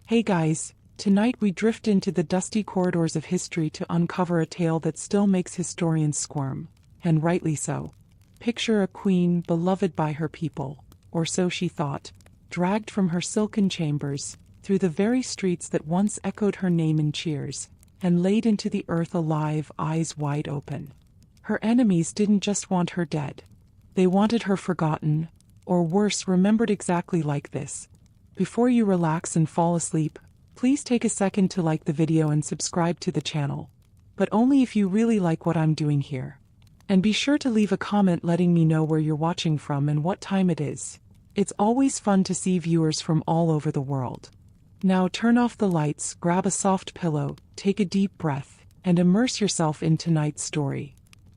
Hey guys, tonight we drift into the dusty corridors of history to uncover a tale that still makes historians squirm, and rightly so. Picture a queen beloved by her people, or so she thought, dragged from her silken chambers, through the very streets that once echoed her name in cheers, and laid into the earth alive, eyes wide open. Her enemies didn't just want her dead. They wanted her forgotten, or worse, remembered exactly like this. Before you relax and fall asleep, please take a second to like the video and subscribe to the channel. But only if you really like what I'm doing here. And be sure to leave a comment letting me know where you're watching from and what time it is. It's always fun to see viewers from all over the world. Now turn off the lights, grab a soft pillow, take a deep breath, and immerse yourself in tonight's story.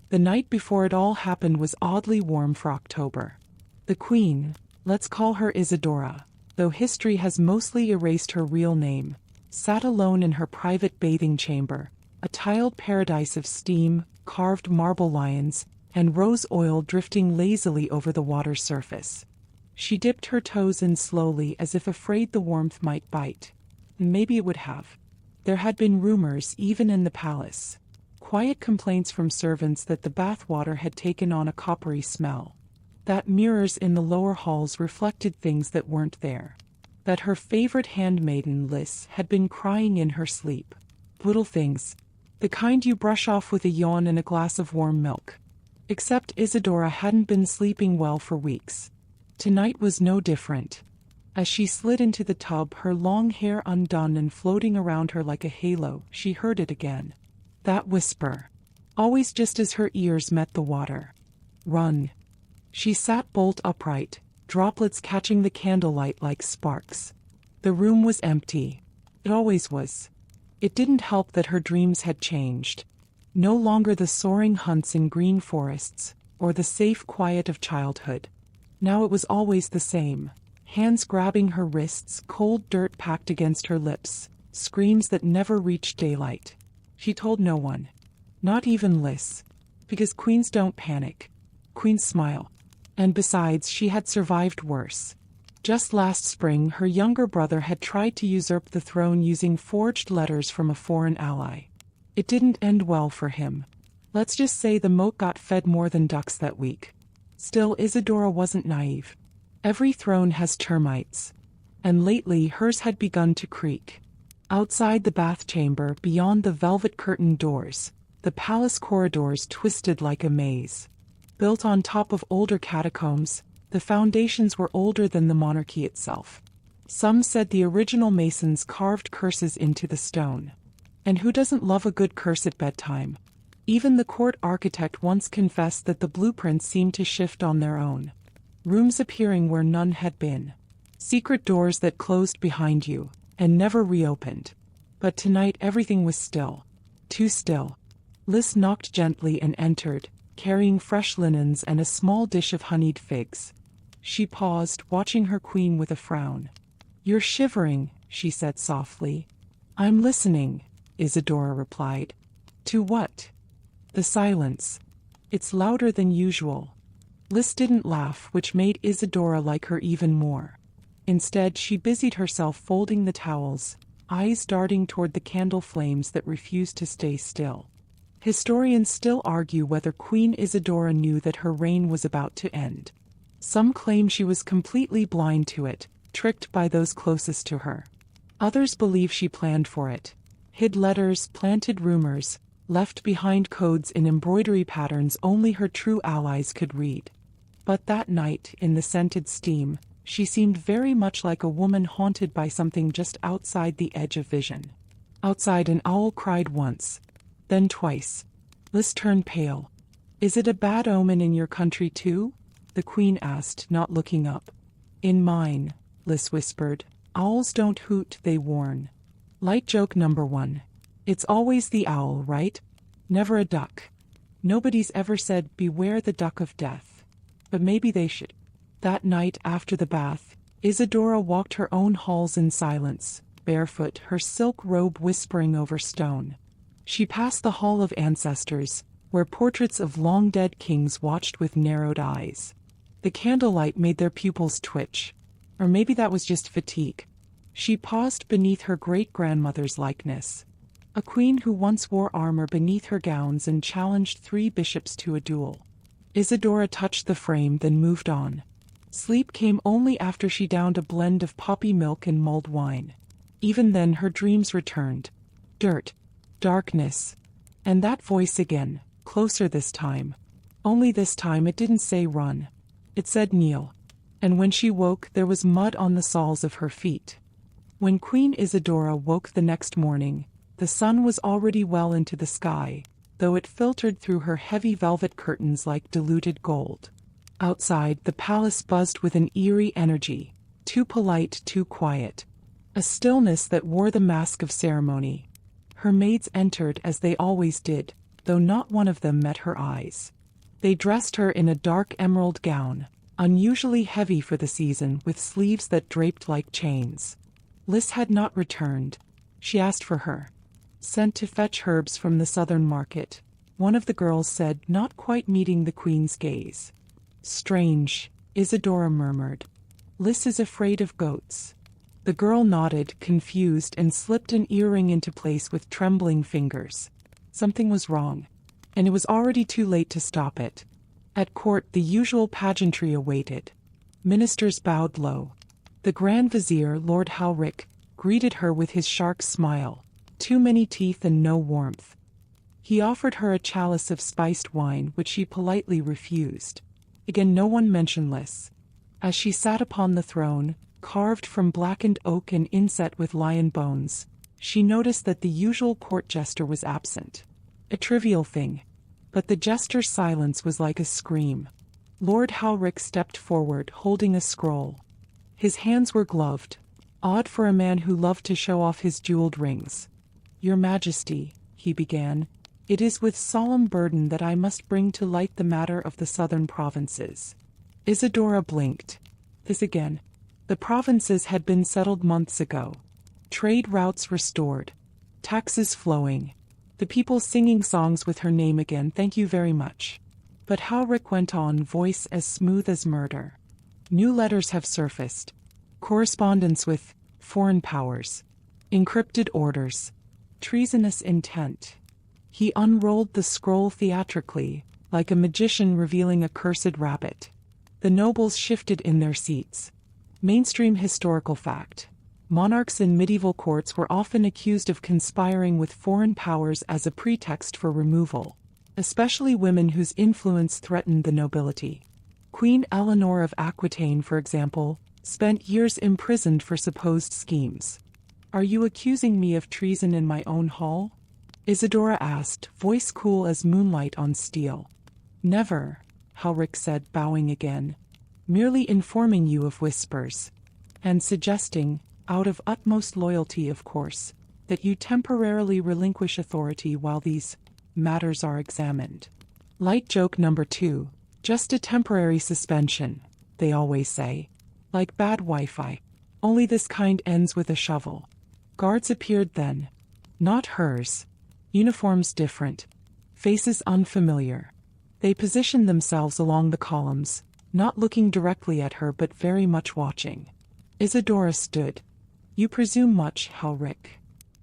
The night before it all happened was oddly warm for October. The queen, let's call her Isadora, though history has mostly erased her real name, sat alone in her private bathing chamber, a tiled paradise of steam, carved marble lions, and rose oil drifting lazily over the water's surface. She dipped her toes in slowly as if afraid the warmth might bite. Maybe it would have. There had been rumors, even in the palace. Quiet complaints from servants that the bath water had taken on a coppery smell. That mirrors in the lower halls reflected things that weren't there. That her favorite handmaiden, Liz, had been crying in her sleep. Little things. The kind you brush off with a yawn and a glass of warm milk. Except Isadora hadn't been sleeping well for weeks. Tonight was no different. As she slid into the tub, her long hair undone and floating around her like a halo, she heard it again. That whisper. Always just as her ears met the water. Run. She sat bolt upright, droplets catching the candlelight like sparks. The room was empty. It always was. It didn't help that her dreams had changed. No longer the soaring hunts in green forests, or the safe quiet of childhood. Now it was always the same. Hands grabbing her wrists, cold dirt packed against her lips, screams that never reached daylight. She told no one. Not even Liz. Because queens don't panic. Queens smile. And besides, she had survived worse. Just last spring, her younger brother had tried to usurp the throne using forged letters from a foreign ally. It didn't end well for him. Let's just say the moat got fed more than ducks that week. Still, Isadora wasn't naive. Every throne has termites. And lately, hers had begun to creak. Outside the bath chamber, beyond the velvet-curtained doors, the palace corridors twisted like a maze. Built on top of older catacombs, the foundations were older than the monarchy itself. Some said the original masons carved curses into the stone. And who doesn't love a good curse at bedtime? Even the court architect once confessed that the blueprints seemed to shift on their own. Rooms appearing where none had been. Secret doors that closed behind you, and never reopened. But tonight everything was still. Too still. Liz knocked gently and entered, carrying fresh linens and a small dish of honeyed figs. She paused, watching her queen with a frown. "You're shivering," she said softly. "I'm listening," Isadora replied. "To what?" "The silence. It's louder than usual." Liz didn't laugh, which made Isadora like her even more. Instead, she busied herself folding the towels, eyes darting toward the candle flames that refused to stay still. Historians still argue whether Queen Isadora knew that her reign was about to end. Some claim she was completely blind to it, tricked by those closest to her. Others believe she planned for it. Hid letters, planted rumors, left behind codes in embroidery patterns only her true allies could read. But that night, in the scented steam, she seemed very much like a woman haunted by something just outside the edge of vision. Outside, an owl cried once. Then twice. Liz turned pale. "Is it a bad omen in your country too?" the queen asked, not looking up. "In mine," Liz whispered. "Owls don't hoot, they warn." Light joke number 1. It's always the owl, right? Never a duck. Nobody's ever said, "Beware the duck of death." But maybe they should. That night after the bath, Isadora walked her own halls in silence, barefoot, her silk robe whispering over stone. She passed the Hall of Ancestors, where portraits of long-dead kings watched with narrowed eyes. The candlelight made their pupils twitch. Or maybe that was just fatigue. She paused beneath her great-grandmother's likeness. A queen who once wore armor beneath her gowns and challenged 3 bishops to a duel. Isadora touched the frame, then moved on. Sleep came only after she downed a blend of poppy milk and mulled wine. Even then her dreams returned. Dirt. Darkness. And that voice again, closer this time. Only this time it didn't say run. It said kneel. And when she woke there was mud on the soles of her feet. When Queen Isadora woke the next morning, the sun was already well into the sky, though it filtered through her heavy velvet curtains like diluted gold. Outside, the palace buzzed with an eerie energy, too polite, too quiet. A stillness that wore the mask of ceremony. Her maids entered as they always did, though not one of them met her eyes. They dressed her in a dark emerald gown, unusually heavy for the season, with sleeves that draped like chains. Liz had not returned. She asked for her. Sent to fetch herbs from the southern market, one of the girls said, not quite meeting the queen's gaze. Strange, Isadora murmured. Liz is afraid of goats. The girl nodded, confused, and slipped an earring into place with trembling fingers. Something was wrong, and it was already too late to stop it. At court, the usual pageantry awaited. Ministers bowed low. The Grand Vizier, Lord Halric, greeted her with his shark smile. Too many teeth and no warmth. He offered her a chalice of spiced wine, which she politely refused. Again no one mentioned Liz. As she sat upon the throne, carved from blackened oak and inset with lion bones, she noticed that the usual court jester was absent. A trivial thing. But the jester's silence was like a scream. Lord Halric stepped forward, holding a scroll. His hands were gloved, odd for a man who loved to show off his jeweled rings. Your Majesty, he began, it is with solemn burden that I must bring to light the matter of the southern provinces. Isadora blinked. This again. The provinces had been settled months ago. Trade routes restored. Taxes flowing. The people singing songs with her name again, thank you very much. But Halric went on, voice as smooth as murder. New letters have surfaced. Correspondence with foreign powers. Encrypted orders. Treasonous intent. He unrolled the scroll theatrically, like a magician revealing a cursed rabbit. The nobles shifted in their seats. Mainstream historical fact. Monarchs in medieval courts were often accused of conspiring with foreign powers as a pretext for removal, especially women whose influence threatened the nobility. Queen Eleanor of Aquitaine, for example, spent years imprisoned for supposed schemes. Are you accusing me of treason in my own hall? Isadora asked, voice cool as moonlight on steel. Never, Halric said, bowing again. Merely informing you of whispers. And suggesting, out of utmost loyalty of course, that you temporarily relinquish authority while these matters are examined. Light joke number 2. Just a temporary suspension, they always say. Like bad Wi-Fi. Only this kind ends with a shovel. Guards appeared then. Not hers. Uniforms different. Faces unfamiliar. They positioned themselves along the columns, not looking directly at her but very much watching. Isadora stood. You presume much, Halric.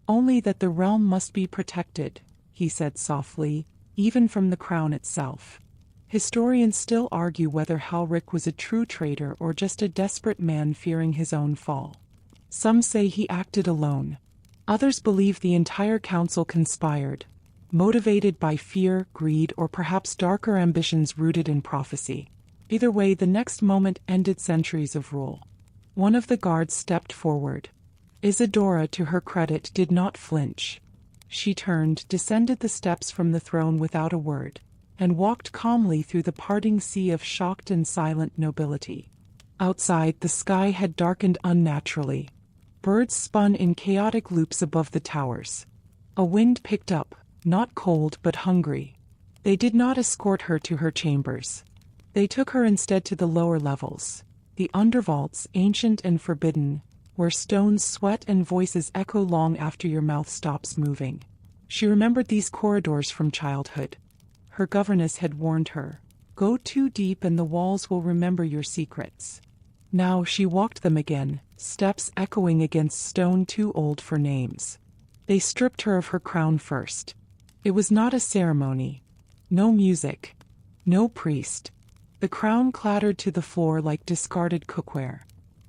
Only that the realm must be protected, he said softly, even from the crown itself. Historians still argue whether Halric was a true traitor or just a desperate man fearing his own fall. Some say he acted alone. Others believe the entire council conspired, motivated by fear, greed, or perhaps darker ambitions rooted in prophecy. Either way, the next moment ended centuries of rule. One of the guards stepped forward. Isadora, to her credit, did not flinch. She turned, descended the steps from the throne without a word, and walked calmly through the parting sea of shocked and silent nobility. Outside, the sky had darkened unnaturally. Birds spun in chaotic loops above the towers. A wind picked up, not cold but hungry. They did not escort her to her chambers. They took her instead to the lower levels, the undervaults, ancient and forbidden, where stones sweat and voices echo long after your mouth stops moving. She remembered these corridors from childhood. Her governess had warned her, "Go too deep and the walls will remember your secrets." Now she walked them again, steps echoing against stone too old for names. They stripped her of her crown first. It was not a ceremony. No music. No priest. The crown clattered to the floor like discarded cookware.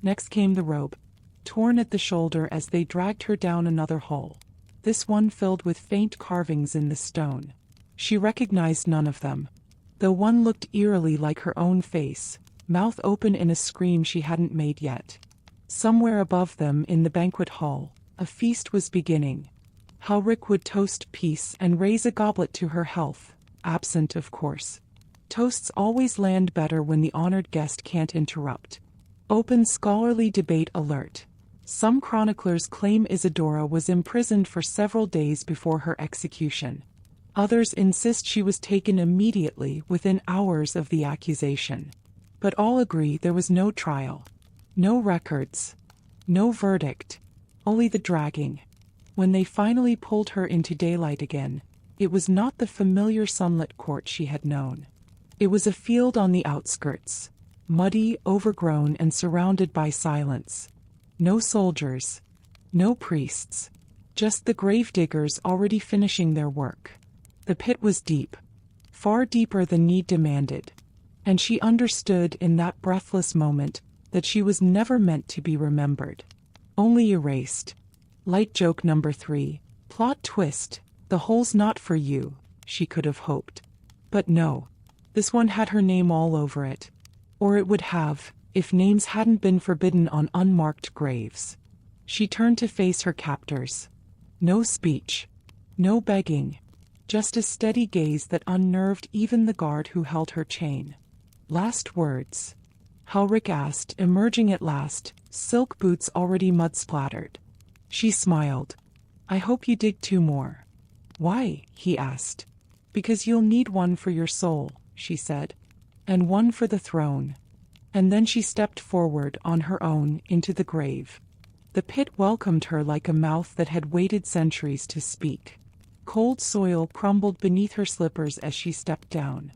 Next came the robe, torn at the shoulder as they dragged her down another hole, this one filled with faint carvings in the stone. She recognized none of them, though one looked eerily like her own face, mouth open in a scream she hadn't made yet. Somewhere above them in the banquet hall, a feast was beginning. Halric would toast peace and raise a goblet to her health, absent of course. Toasts always land better when the honored guest can't interrupt. Open scholarly debate alert. Some chroniclers claim Isidora was imprisoned for several days before her execution. Others insist she was taken immediately within hours of the accusation. But all agree there was no trial. No records. No verdict. Only the dragging. When they finally pulled her into daylight again, it was not the familiar sunlit court she had known. It was a field on the outskirts, muddy, overgrown, and surrounded by silence. No soldiers. No priests. Just the gravediggers already finishing their work. The pit was deep. Far deeper than need demanded. And she understood in that breathless moment that she was never meant to be remembered. Only erased. Light joke number 3. Plot twist. The hole's not for you, she could have hoped. But no. This one had her name all over it. Or it would have, if names hadn't been forbidden on unmarked graves. She turned to face her captors. No speech. No begging. Just a steady gaze that unnerved even the guard who held her chain. Last words. Halric asked, emerging at last, silk boots already mud-splattered. She smiled. I hope you dig 2 more. Why? He asked. Because you'll need one for your soul, she said. And one for the throne. And then she stepped forward on her own into the grave. The pit welcomed her like a mouth that had waited centuries to speak. Cold soil crumbled beneath her slippers as she stepped down.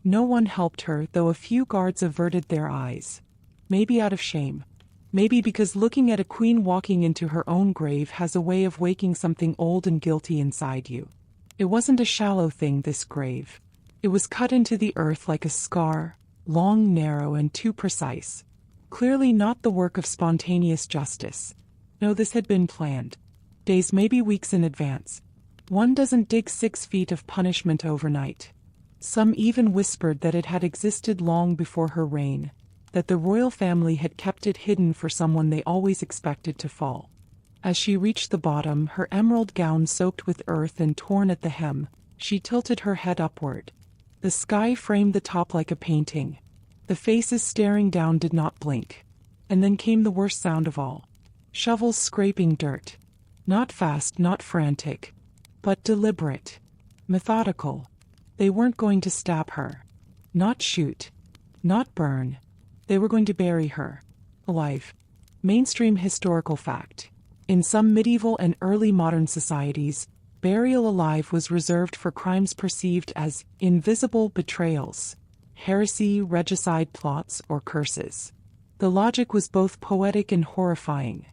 No one helped her, though a few guards averted their eyes. Maybe out of shame. Maybe because looking at a queen walking into her own grave has a way of waking something old and guilty inside you. It wasn't a shallow thing, this grave. It was cut into the earth like a scar, long, narrow, and too precise. Clearly not the work of spontaneous justice. No, this had been planned. Days, maybe weeks in advance. One doesn't dig 6 feet of punishment overnight. Some even whispered that it had existed long before her reign, that the royal family had kept it hidden for someone they always expected to fall. As she reached the bottom, her emerald gown soaked with earth and torn at the hem, she tilted her head upward. The sky framed the top like a painting. The faces staring down did not blink. And then came the worst sound of all. Shovels scraping dirt. Not fast, not frantic, but deliberate. Methodical. They weren't going to stab her. Not shoot. Not burn. They were going to bury her. Alive. Mainstream historical fact. In some medieval and early modern societies, burial alive was reserved for crimes perceived as invisible betrayals, heresy, regicide plots, or curses. The logic was both poetic and horrifying.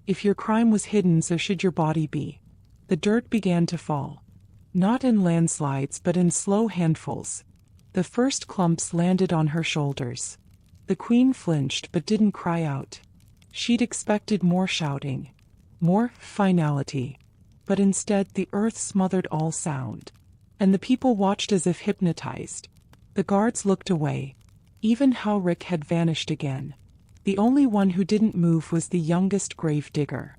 If your crime was hidden, so should your body be. The dirt began to fall. Not in landslides, but in slow handfuls. The first clumps landed on her shoulders. The queen flinched but didn't cry out. She'd expected more shouting, more finality. But instead the earth smothered all sound. And the people watched as if hypnotized. The guards looked away. Even Halric had vanished again. The only one who didn't move was the youngest gravedigger.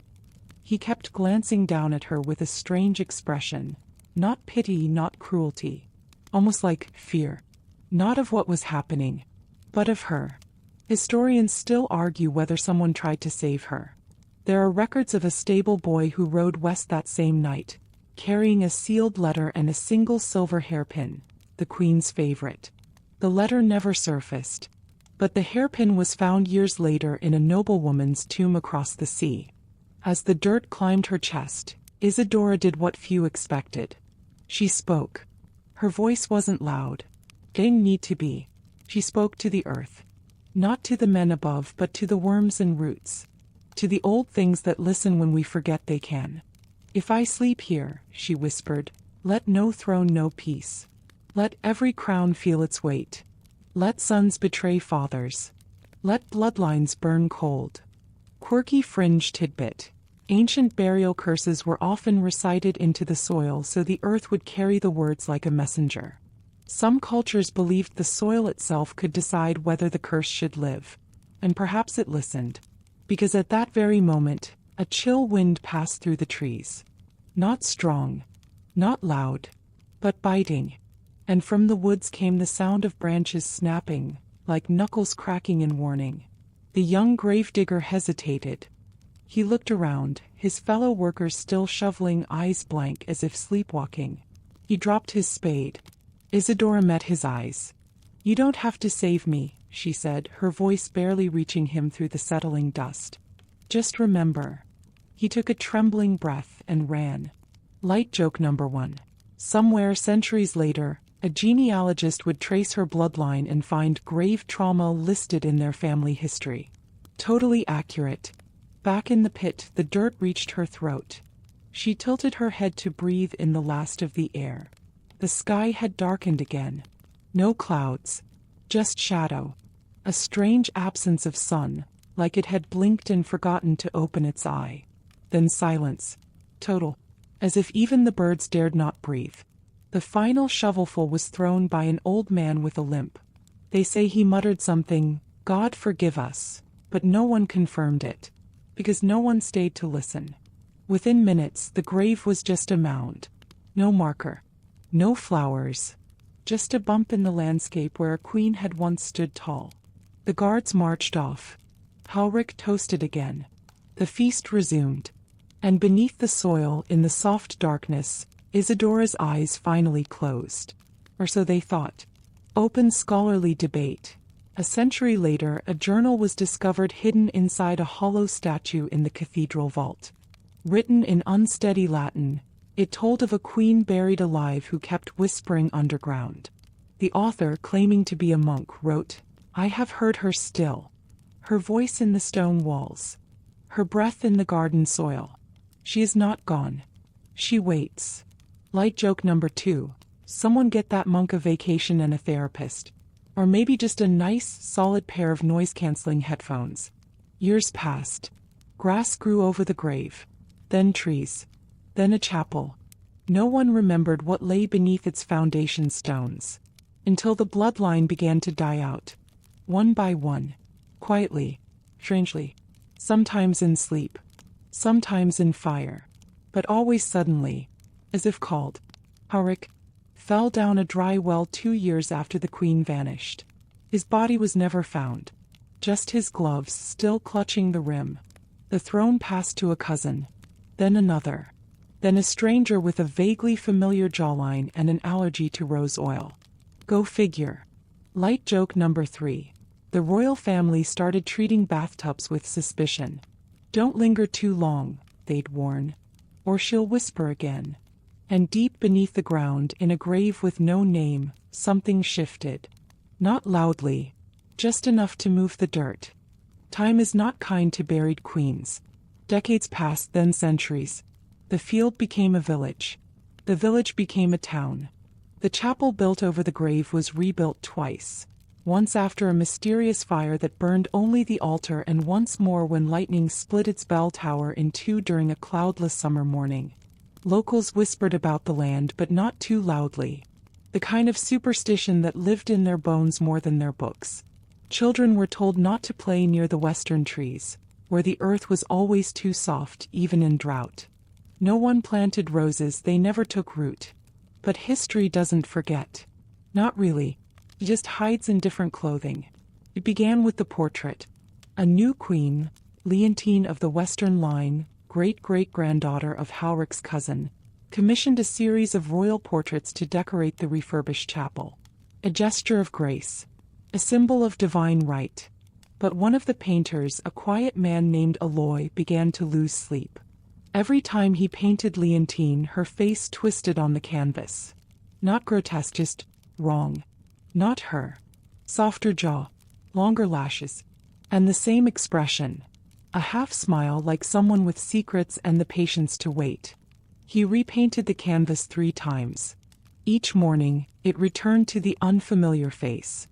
He kept glancing down at her with a strange expression. Not pity, not cruelty. Almost like fear. Not of what was happening, but of her. Historians still argue whether someone tried to save her. There are records of a stable boy who rode west that same night, carrying a sealed letter and a single silver hairpin, the queen's favorite. The letter never surfaced, but the hairpin was found years later in a noblewoman's tomb across the sea. As the dirt climbed her chest, Isidora did what few expected. She spoke. Her voice wasn't loud. Didn't need to be. She spoke to the earth. Not to the men above, but to the worms and roots. To the old things that listen when we forget they can. If I sleep here, she whispered, let no throne know peace. Let every crown feel its weight. Let sons betray fathers. Let bloodlines burn cold. Quirky fringe tidbit. Ancient burial curses were often recited into the soil so the earth would carry the words like a messenger. Some cultures believed the soil itself could decide whether the curse should live. And perhaps it listened. Because at that very moment, a chill wind passed through the trees. Not strong, not loud, but biting. And from the woods came the sound of branches snapping, like knuckles cracking in warning. The young gravedigger hesitated. He looked around, his fellow workers still shoveling, eyes blank as if sleepwalking. He dropped his spade. Isadora met his eyes. You don't have to save me, she said, her voice barely reaching him through the settling dust. Just remember. He took a trembling breath and ran. Light joke number 1. Somewhere centuries later, a genealogist would trace her bloodline and find grave trauma listed in their family history. Totally accurate. Back in the pit, the dirt reached her throat. She tilted her head to breathe in the last of the air. The sky had darkened again. No clouds. Just shadow. A strange absence of sun, like it had blinked and forgotten to open its eye. Then silence. Total. As if even the birds dared not breathe. The final shovelful was thrown by an old man with a limp. They say he muttered something, God forgive us, but no one confirmed it. Because no one stayed to listen. Within minutes, the grave was just a mound. No marker. No flowers. Just a bump in the landscape where a queen had once stood tall. The guards marched off. Halric toasted again. The feast resumed. And beneath the soil, in the soft darkness, Isadora's eyes finally closed. Or so they thought. Open scholarly debate. A century later, a journal was discovered hidden inside a hollow statue in the cathedral vault. Written in unsteady Latin, it told of a queen buried alive who kept whispering underground. The author, claiming to be a monk, wrote, I have heard her still. Her voice in the stone walls. Her breath in the garden soil. She is not gone. She waits. Light joke number 2. Someone get that monk a vacation and a therapist. Or maybe just a nice, solid pair of noise-canceling headphones. Years passed. Grass grew over the grave. Then trees. Then a chapel. No one remembered what lay beneath its foundation stones. Until the bloodline began to die out. One by one. Quietly. Strangely. Sometimes in sleep. Sometimes in fire. But always suddenly. As if called. Halric fell down a dry well 2 years after the queen vanished. His body was never found. Just his gloves still clutching the rim. The throne passed to a cousin. Then another. Then a stranger with a vaguely familiar jawline and an allergy to rose oil. Go figure. Light joke number 3. The royal family started treating bathtubs with suspicion. Don't linger too long, they'd warn. Or she'll whisper again. And deep beneath the ground, in a grave with no name, something shifted. Not loudly. Just enough to move the dirt. Time is not kind to buried queens. Decades passed, then centuries. The field became a village. The village became a town. The chapel built over the grave was rebuilt twice. Once after a mysterious fire that burned only the altar, and once more when lightning split its bell tower in two during a cloudless summer morning. Locals whispered about the land, but not too loudly. The kind of superstition that lived in their bones more than their books. Children were told not to play near the western trees, where the earth was always too soft, even in drought. No one planted roses, they never took root. But history doesn't forget. Not really. It just hides in different clothing. It began with the portrait. A new queen, Leontine of the Western Line, great-great-granddaughter of Halric's cousin, commissioned a series of royal portraits to decorate the refurbished chapel. A gesture of grace. A symbol of divine right. But one of the painters, a quiet man named Aloy, began to lose sleep. Every time he painted Leontine, her face twisted on the canvas. Not grotesque, just wrong. Not her. Softer jaw. longer lashes, and the same expression, a half-smile like someone with secrets and the patience to wait. He repainted the canvas 3 times. Each morning, it returned to the unfamiliar face.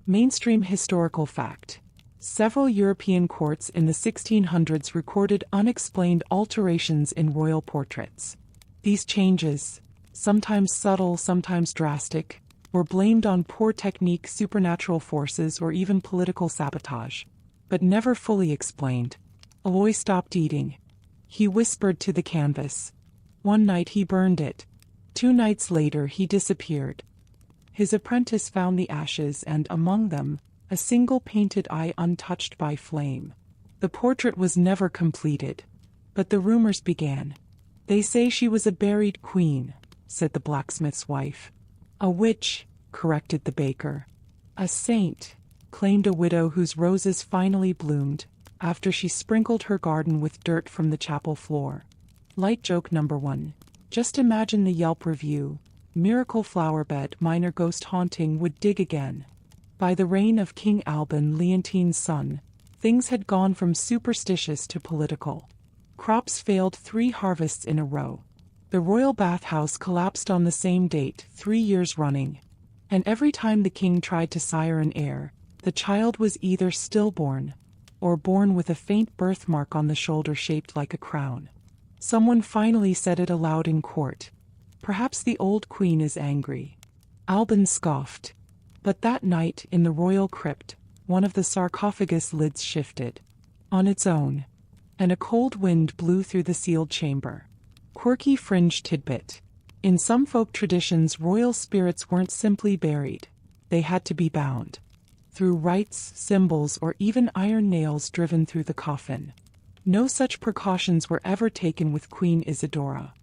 Mainstream historical fact. Several European courts in the 1600s recorded unexplained alterations in royal portraits. These changes, sometimes subtle, sometimes drastic, were blamed on poor technique, supernatural forces, or even political sabotage, but never fully explained. Aloy stopped eating. He whispered to the canvas. One night he burned it. 2 nights later he disappeared. His apprentice found the ashes and, among them, a single painted eye untouched by flame. The portrait was never completed. But the rumors began. They say she was a buried queen, said the blacksmith's wife. A witch, corrected the baker. A saint, claimed a widow whose roses finally bloomed after she sprinkled her garden with dirt from the chapel floor. Light joke number 1. Just imagine the Yelp review. Miracle flowerbed, minor ghost haunting, would dig again. By the reign of King Alban, Leontine's son, things had gone from superstitious to political. Crops failed 3 harvests in a row. The royal bathhouse collapsed on the same date 3 years running. And every time the king tried to sire an heir, the child was either stillborn or born with a faint birthmark on the shoulder shaped like a crown. Someone finally said it aloud in court. Perhaps the old queen is angry. Alban scoffed. But that night, in the royal crypt, one of the sarcophagus lids shifted. On its own. And a cold wind blew through the sealed chamber. Quirky fringe tidbit. In some folk traditions, royal spirits weren't simply buried. They had to be bound. Through rites, symbols, or even iron nails driven through the coffin. No such precautions were ever taken with Queen Isidora.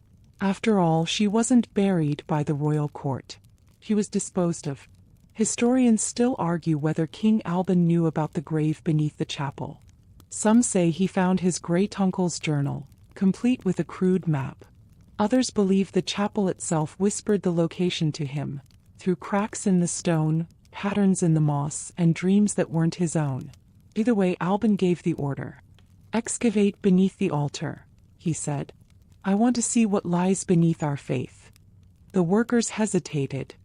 After all, she wasn't buried by the royal court. She was disposed of. Historians still argue whether King Alban knew about the grave beneath the chapel. Some say he found his great-uncle's journal, complete with a crude map. Others believe the chapel itself whispered the location to him, through cracks in the stone, patterns in the moss, and dreams that weren't his own. Either way, Alban gave the order. "Excavate beneath the altar," he said. "I want to see what lies beneath our faith." The workers hesitated,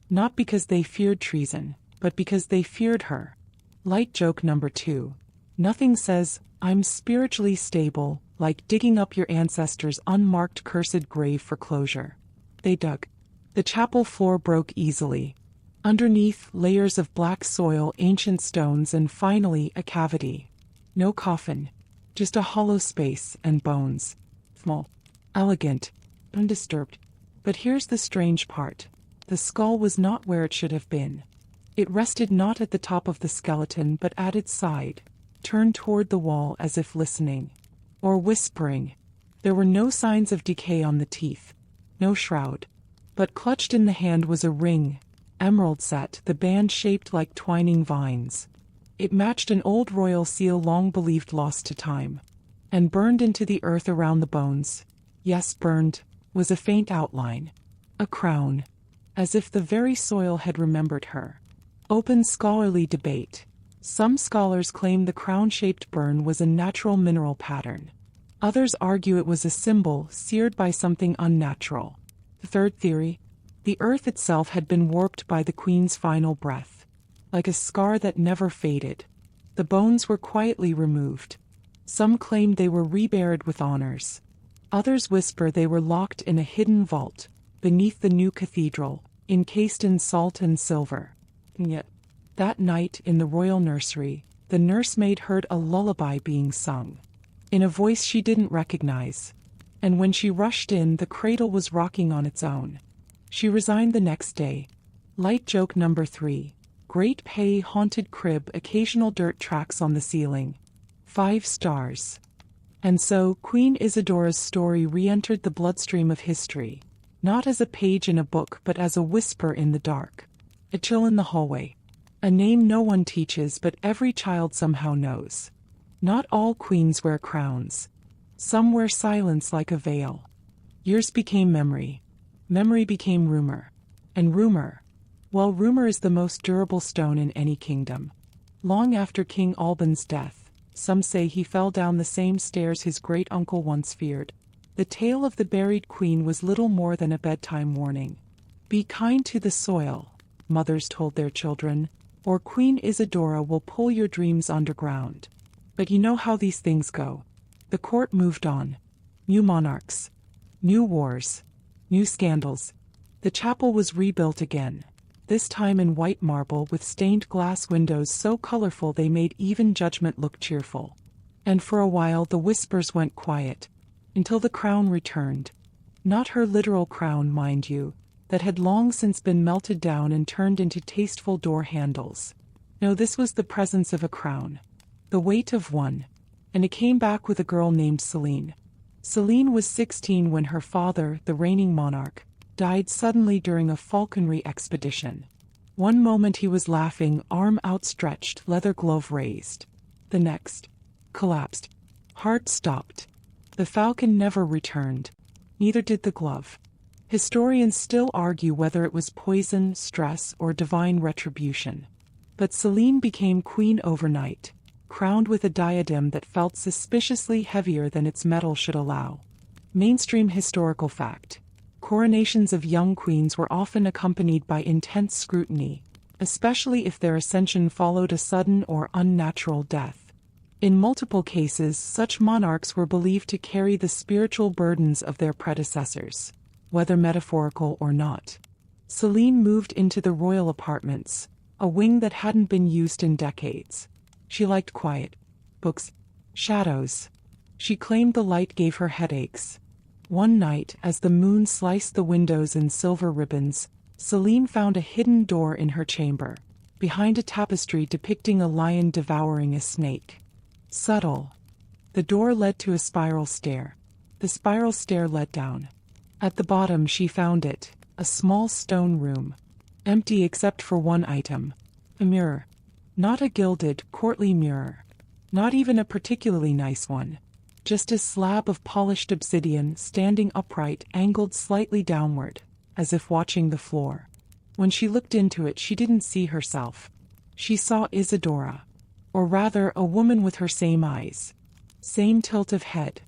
not because they feared treason, but because they feared her. Light joke number 2. Nothing says, "I'm spiritually stable," like digging up your ancestors' unmarked cursed grave for closure. They dug. The chapel floor broke easily. Underneath, layers of black soil, ancient stones, and finally, a cavity. No coffin. Just a hollow space and bones. Small. Elegant. Undisturbed. But here's the strange part. The skull was not where it should have been. It rested not at the top of the skeleton but at its side, turned toward the wall as if listening. Or whispering. There were no signs of decay on the teeth. No shroud. But clutched in the hand was a ring, emerald set, the band shaped like twining vines. It matched an old royal seal long believed lost to time. And burned into the earth around the bones. Yes, burned, was a faint outline. A crown. As if the very soil had remembered her. Open scholarly debate. Some scholars claim the crown-shaped burn was a natural mineral pattern. Others argue it was a symbol seared by something unnatural. The third theory, the earth itself had been warped by the queen's final breath. Like a scar that never faded. The bones were quietly removed. Some claimed they were reburied with honors. Others whisper they were locked in a hidden vault, beneath the new cathedral, encased in salt and silver. And yet, that night in the royal nursery, the nursemaid heard a lullaby being sung, in a voice she didn't recognize. And when she rushed in, the cradle was rocking on its own. She resigned the next day. Light joke number 3. Great Pay haunted crib, occasional dirt tracks on the ceiling. 5 stars. And so, Queen Isidora's story re-entered the bloodstream of history. Not as a page in a book but as a whisper in the dark. A chill in the hallway. A name no one teaches but every child somehow knows. Not all queens wear crowns. Some wear silence like a veil. Years became memory. Memory became rumor. And rumor, well, rumor is the most durable stone in any kingdom. long after King Alban's death. Some say he fell down the same stairs his great-uncle once feared. The tale of the buried queen was little more than a bedtime warning. Be kind to the soil, mothers told their children, or Queen Isidora will pull your dreams underground. But you know how these things go. The court moved on. New monarchs. New wars. New scandals. The chapel was rebuilt again. This time in white marble with stained glass windows so colorful they made even judgment look cheerful. And for a while the whispers went quiet, until the crown returned. Not her literal crown, mind you, that had long since been melted down and turned into tasteful door handles. No, this was the presence of a crown. The weight of one. And it came back with a girl named Celine. Celine was 16 when her father, the reigning monarch, died suddenly during a falconry expedition. One moment he was laughing, arm outstretched, leather glove raised. The next, collapsed. Heart stopped. The falcon never returned. Neither did the glove. Historians still argue whether it was poison, stress, or divine retribution. But Celine became queen overnight, crowned with a diadem that felt suspiciously heavier than its metal should allow. Mainstream historical fact. Coronations of young queens were often accompanied by intense scrutiny, especially if their ascension followed a sudden or unnatural death. In multiple cases, such monarchs were believed to carry the spiritual burdens of their predecessors, whether metaphorical or not. Celine moved into the royal apartments, a wing that hadn't been used in decades. She liked quiet, books, shadows. She claimed the light gave her headaches. One night, as the moon sliced the windows in silver ribbons, Celine found a hidden door in her chamber, behind a tapestry depicting a lion devouring a snake. Subtle. The door led to a spiral stair. The spiral stair led down. At the bottom she found it, a small stone room, empty except for one item, a mirror. Not a gilded, courtly mirror. Not even a particularly nice one. Just a slab of polished obsidian standing upright, angled slightly downward, as if watching the floor. When she looked into it, she didn't see herself. She saw Isidora. Or rather, a woman with her same eyes, same tilt of head,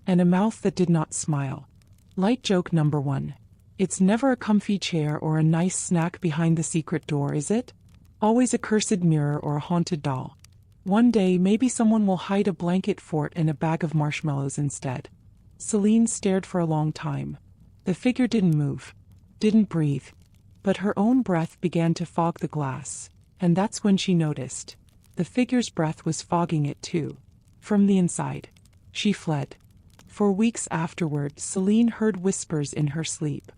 and a mouth that did not smile. Light joke number 1. It's never a comfy chair or a nice snack behind the secret door, is it? Always a cursed mirror or a haunted doll. One day, maybe someone will hide a blanket fort and a bag of marshmallows instead. Celine stared for a long time. The figure didn't move, didn't breathe, but her own breath began to fog the glass, and that's when she noticed. The figure's breath was fogging it too. From the inside. She fled. For weeks afterward, Celine heard whispers in her sleep.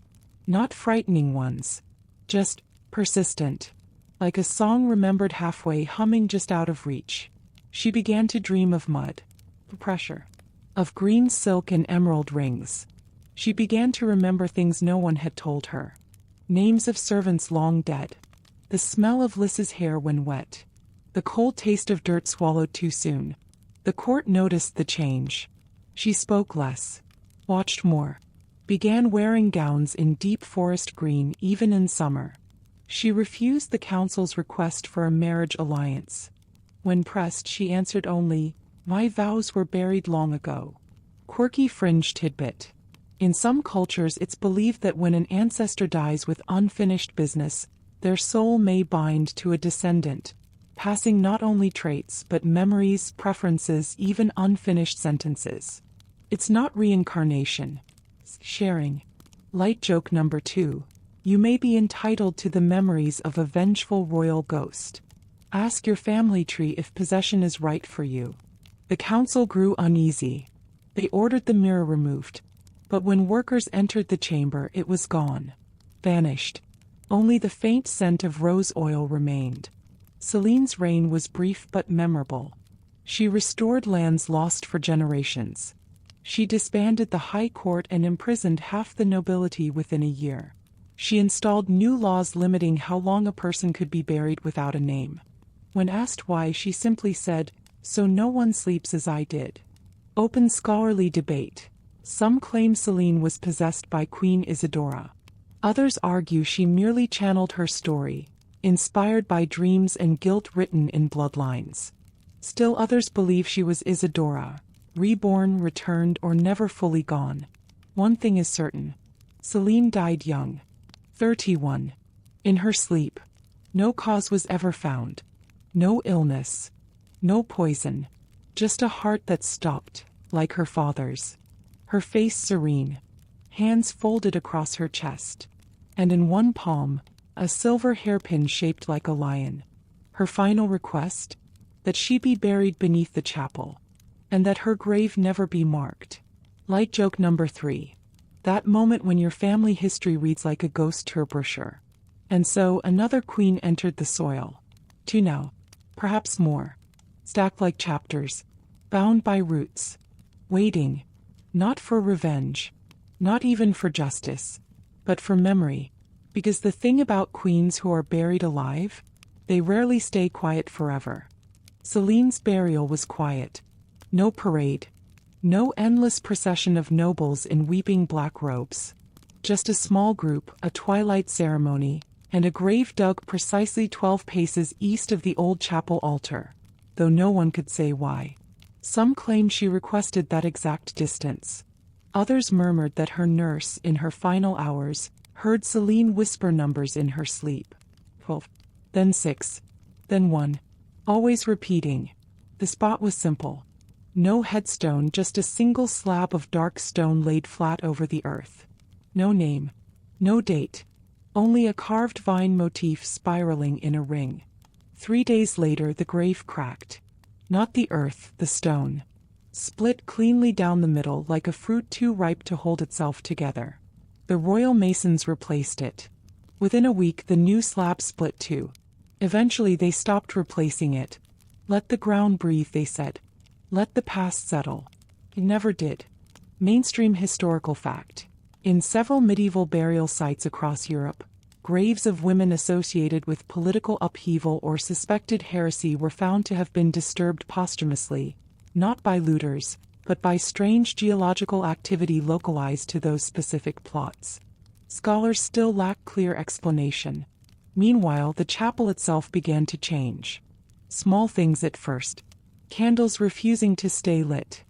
Not frightening ones. Just persistent. Like a song remembered halfway, humming just out of reach. She began to dream of mud. Pressure. Of green silk and emerald rings. She began to remember things no one had told her. Names of servants long dead. The smell of Lys's hair when wet. The cold taste of dirt swallowed too soon. The court noticed the change. She spoke less. Watched more. Began wearing gowns in deep forest green even in summer. She refused the council's request for a marriage alliance. When pressed, she answered only, "My vows were buried long ago." Quirky fringe tidbit. In some cultures it's believed that when an ancestor dies with unfinished business, their soul may bind to a descendant, passing not only traits but memories, preferences, even unfinished sentences. It's not reincarnation. It's sharing. Light joke number 2. You may be entitled to the memories of a vengeful royal ghost. Ask your family tree if possession is right for you. The council grew uneasy. They ordered the mirror removed. But when workers entered the chamber, it was gone. Vanished. Only the faint scent of rose oil remained. Celine's reign was brief but memorable. She restored lands lost for generations. She disbanded the high court and imprisoned half the nobility within a year. She installed new laws limiting how long a person could be buried without a name. When asked why, she simply said, "So no one sleeps as I did." Open scholarly debate. Some claim Celine was possessed by Queen Isidora. Others argue she merely channeled her story, inspired by dreams and guilt written in bloodlines. Still others believe she was Isidora, reborn, returned, or never fully gone. One thing is certain. Celine died young, 31. In her sleep. No cause was ever found. No illness. No poison. Just a heart that stopped, like her father's. Her face serene. Hands folded across her chest. And in one palm, a silver hairpin shaped like a lion. Her final request? That she be buried beneath the chapel. And that her grave never be marked. Light joke number 3. That moment when your family history reads like a ghost tour brochure. And so another queen entered the soil. 2 now. Perhaps more. Stacked like chapters. Bound by roots. Waiting. Not for revenge. Not even for justice. But for memory. Because the thing about queens who are buried alive, they rarely stay quiet forever. Celine's burial was quiet. No parade. No endless procession of nobles in weeping black robes. Just a small group, a twilight ceremony, and a grave dug precisely 12 paces east of the old chapel altar, though no one could say why. Some claim she requested that exact distance. Others murmured that her nurse, in her final hours, heard Celine whisper numbers in her sleep. 12. Then 6. Then 1. Always repeating. The spot was simple. No headstone, just a single slab of dark stone laid flat over the earth. No name. No date. Only a carved vine motif spiraling in a ring. 3 days later the grave cracked. Not the earth, the stone. Split cleanly down the middle like a fruit too ripe to hold itself together. The royal masons replaced it. Within a week the new slab split too. Eventually they stopped replacing it. Let the ground breathe, they said. Let the past settle. It never did. Mainstream historical fact. In several medieval burial sites across Europe, graves of women associated with political upheaval or suspected heresy were found to have been disturbed posthumously, not by looters, but by strange geological activity localized to those specific plots. Scholars still lack clear explanation. Meanwhile, the chapel itself began to change. Small things at first. Candles refusing to stay lit.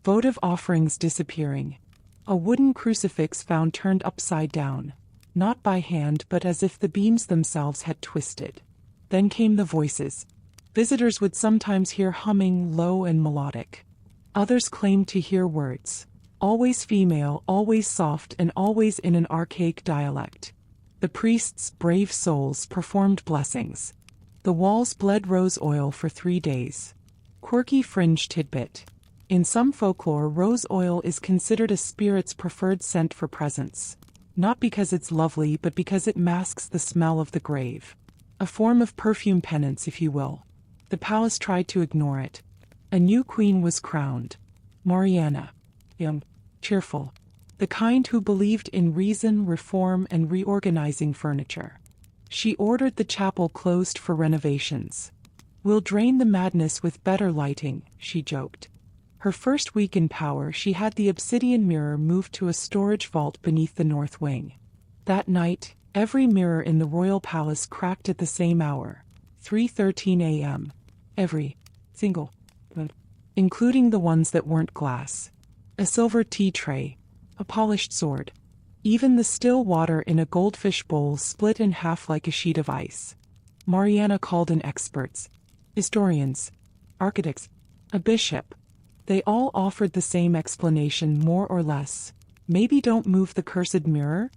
Votive offerings disappearing. A wooden crucifix found turned upside down. Not by hand, but as if the beams themselves had twisted. Then came the voices. Visitors would sometimes hear humming, low and melodic. Others claimed to hear words. Always female, always soft, and always in an archaic dialect. The priests, brave souls, performed blessings. The walls bled rose oil for 3 days. Quirky fringe tidbit. In some folklore, rose oil is considered a spirit's preferred scent for presents. Not because it's lovely, but because it masks the smell of the grave. A form of perfume penance, if you will. The palace tried to ignore it. A new queen was crowned. Mariana. Young. Cheerful. The kind who believed in reason, reform, and reorganizing furniture. She ordered the chapel closed for renovations. We'll drain the madness with better lighting, she joked. Her first week in power, she had the obsidian mirror moved to a storage vault beneath the north wing. That night, every mirror in the royal palace cracked at the same hour, 3:13 a.m. Every single, including the ones that weren't glass. A silver tea tray, a polished sword. Even the still water in a goldfish bowl split in half like a sheet of ice. Mariana called in experts. Historians. Architects. A bishop. They all offered the same explanation, more or less. Maybe don't move the cursed mirror?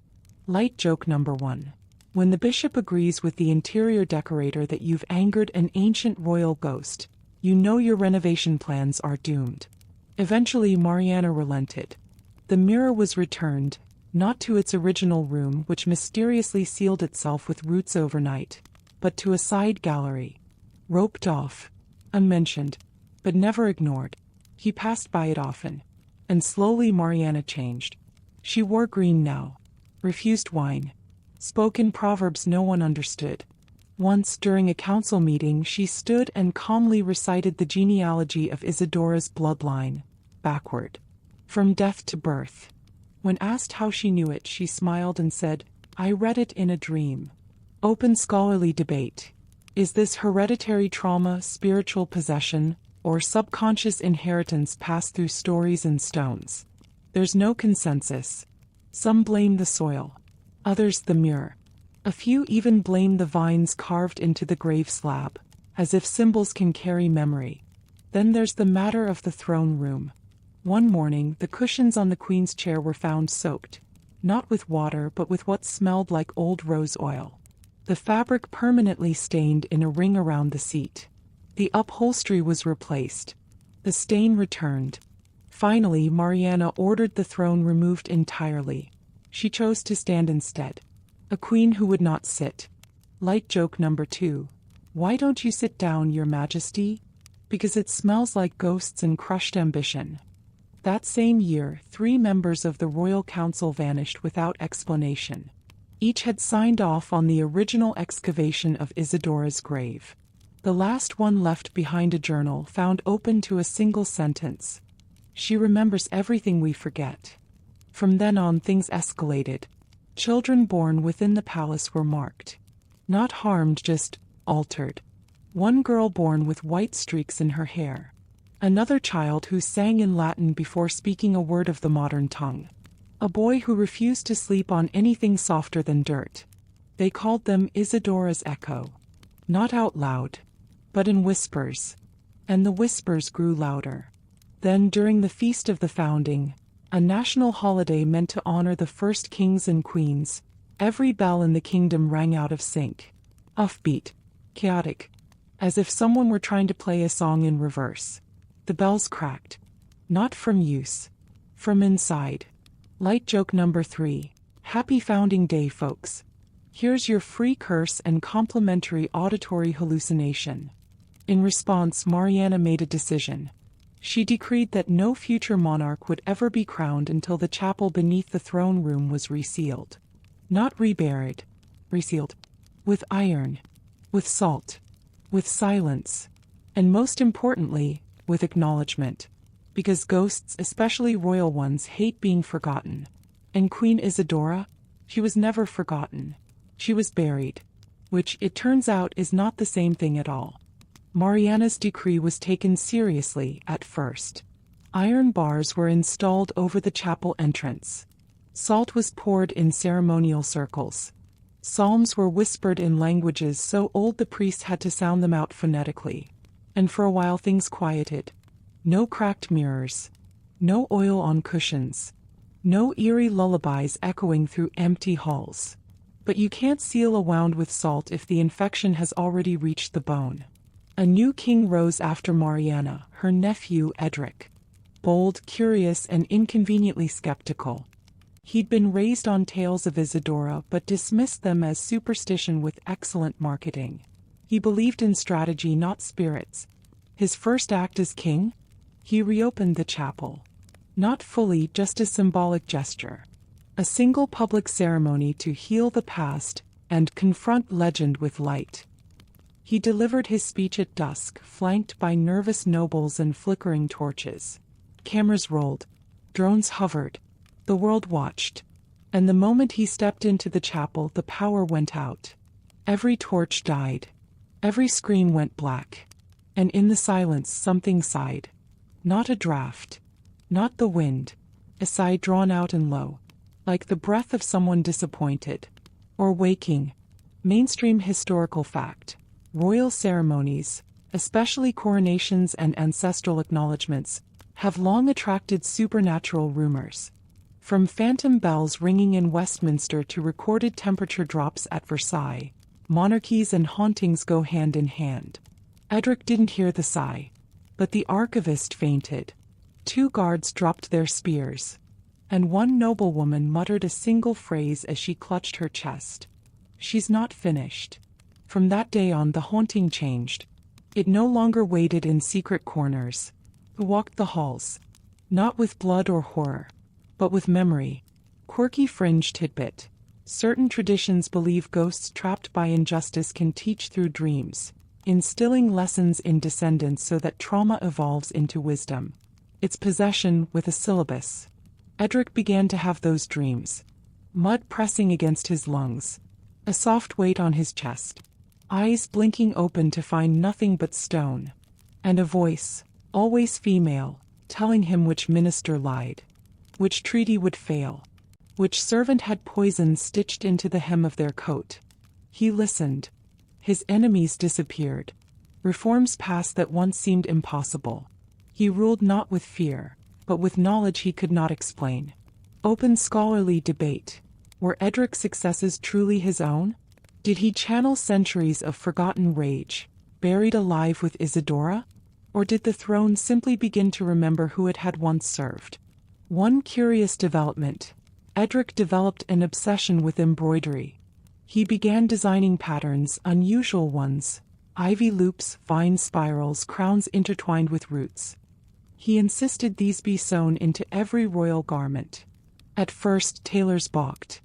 Light joke number 1. When the bishop agrees with the interior decorator that you've angered an ancient royal ghost, you know your renovation plans are doomed. Eventually Mariana relented. The mirror was returned, not to its original room, which mysteriously sealed itself with roots overnight, but to a side gallery. Roped off. Unmentioned. But never ignored. He passed by it often. And slowly Mariana changed. She wore green now. Refused wine. Spoke in proverbs no one understood. Once, during a council meeting, she stood and calmly recited the genealogy of Isidora's bloodline, backward. From death to birth. When asked how she knew it, she smiled and said, "I read it in a dream." Open scholarly debate. Is this hereditary trauma, spiritual possession, or subconscious inheritance passed through stories and stones? There's no consensus. Some blame the soil, others the mirror. A few even blame the vines carved into the grave slab, as if symbols can carry memory. Then there's the matter of the throne room. One morning, the cushions on the queen's chair were found soaked, not with water but with what smelled like old rose oil. The fabric permanently stained in a ring around the seat. The upholstery was replaced. The stain returned. Finally, Mariana ordered the throne removed entirely. She chose to stand instead. A queen who would not sit. Light joke number 2. Why don't you sit down, Your Majesty? Because it smells like ghosts and crushed ambition. That same year, 3 members of the royal council vanished without explanation. Each had signed off on the original excavation of Isidora's grave. The last one left behind a journal found open to a single sentence. She remembers everything we forget. From then on, things escalated. Children born within the palace were marked. Not harmed, just altered. One girl born with white streaks in her hair. Another child who sang in Latin before speaking a word of the modern tongue. A boy who refused to sleep on anything softer than dirt. They called them Isidora's echo. Not out loud, but in whispers. And the whispers grew louder. Then, during the Feast of the Founding, a national holiday meant to honor the first kings and queens, every bell in the kingdom rang out of sync. Offbeat, chaotic, as if someone were trying to play a song in reverse. The bells cracked. Not from use. From inside. Light joke number 3. Happy Founding Day, folks. Here's your free curse and complimentary auditory hallucination. In response, Mariana made a decision. She decreed that no future monarch would ever be crowned until the chapel beneath the throne room was resealed. Not reburied. Resealed. With iron. With salt. With silence. And most importantly, with acknowledgement. Because ghosts, especially royal ones, hate being forgotten. And Queen Isidora? She was never forgotten. She was buried. Which, it turns out, is not the same thing at all. Mariana's decree was taken seriously at first. Iron bars were installed over the chapel entrance. Salt was poured in ceremonial circles. Psalms were whispered in languages so old the priests had to sound them out phonetically. And for a while things quieted. No cracked mirrors. No oil on cushions. No eerie lullabies echoing through empty halls. But you can't seal a wound with salt if the infection has already reached the bone. A new king rose after Mariana, her nephew Edric. Bold, curious, and inconveniently skeptical. He'd been raised on tales of Isidora but dismissed them as superstition with excellent marketing. He believed in strategy, not spirits. His first act as king? He reopened the chapel. Not fully, just a symbolic gesture. A single public ceremony to heal the past and confront legend with light. He delivered his speech at dusk, flanked by nervous nobles and flickering torches. Cameras rolled. Drones hovered. The world watched. And the moment he stepped into the chapel, the power went out. Every torch died. Every screen went black. And in the silence, something sighed. Not a draft. Not the wind. A sigh drawn out and low. Like the breath of someone disappointed. Or waking. Mainstream historical fact. Royal ceremonies, especially coronations and ancestral acknowledgements, have long attracted supernatural rumors. From phantom bells ringing in Westminster to recorded temperature drops at Versailles, monarchies and hauntings go hand in hand. Edric didn't hear the sigh. But the archivist fainted. 2 guards dropped their spears. And one noblewoman muttered a single phrase as she clutched her chest. She's not finished. From that day on, the haunting changed. It no longer waited in secret corners. It walked the halls. Not with blood or horror, but with memory. Quirky fringe tidbit. Certain traditions believe ghosts trapped by injustice can teach through dreams, instilling lessons in descendants so that trauma evolves into wisdom. Its possession with a syllabus. Edric began to have those dreams. Mud pressing against his lungs. a soft weight on his chest, eyes blinking open to find nothing but stone, and a voice, always female, telling him which minister lied, which treaty would fail, which servant had poison stitched into the hem of their coat. He listened. His enemies disappeared. Reforms passed that once seemed impossible. He ruled not with fear, but with knowledge he could not explain. Open scholarly debate. Were Edric's successes truly his own? Did he channel centuries of forgotten rage, buried alive with Isidora? Or did the throne simply begin to remember who it had once served? One curious development. Edric developed an obsession with embroidery. He began designing patterns, unusual ones, ivy loops, vine spirals, crowns intertwined with roots. He insisted these be sewn into every royal garment. At first tailors balked,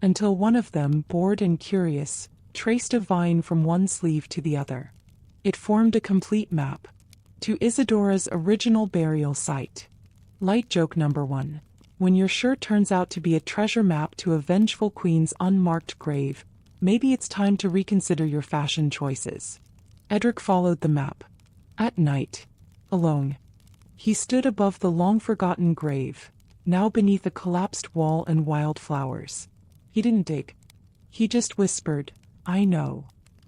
until one of them, bored and curious, traced a vine from one sleeve to the other. It formed a complete map to Isidora's original burial site. Light joke number 1. When your shirt turns out to be a treasure map to a vengeful queen's unmarked grave, maybe it's time to reconsider your fashion choices. Edric followed the map. At night, alone, he stood above the long-forgotten grave, now beneath a collapsed wall and wildflowers. He didn't dig. He just whispered, "I know,"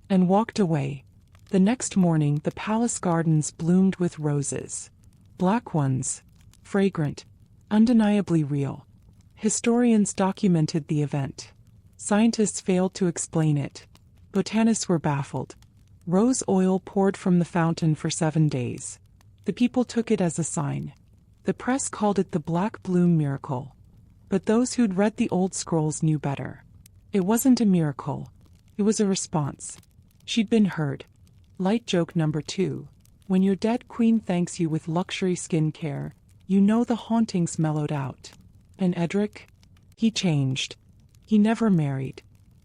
and walked away. The next morning the palace gardens bloomed with roses. Black ones, fragrant, undeniably real. Historians documented the event. Scientists failed to explain it. Botanists were baffled. Rose oil poured from the fountain for 7 days. The people took it as a sign. The press called it the Black Bloom Miracle. But those who'd read the old scrolls knew better. It wasn't a miracle. It was a response. She'd been heard. Light joke number 2. When your dead queen thanks you with luxury skincare, you know the hauntings mellowed out. And Edric? He changed. He never married.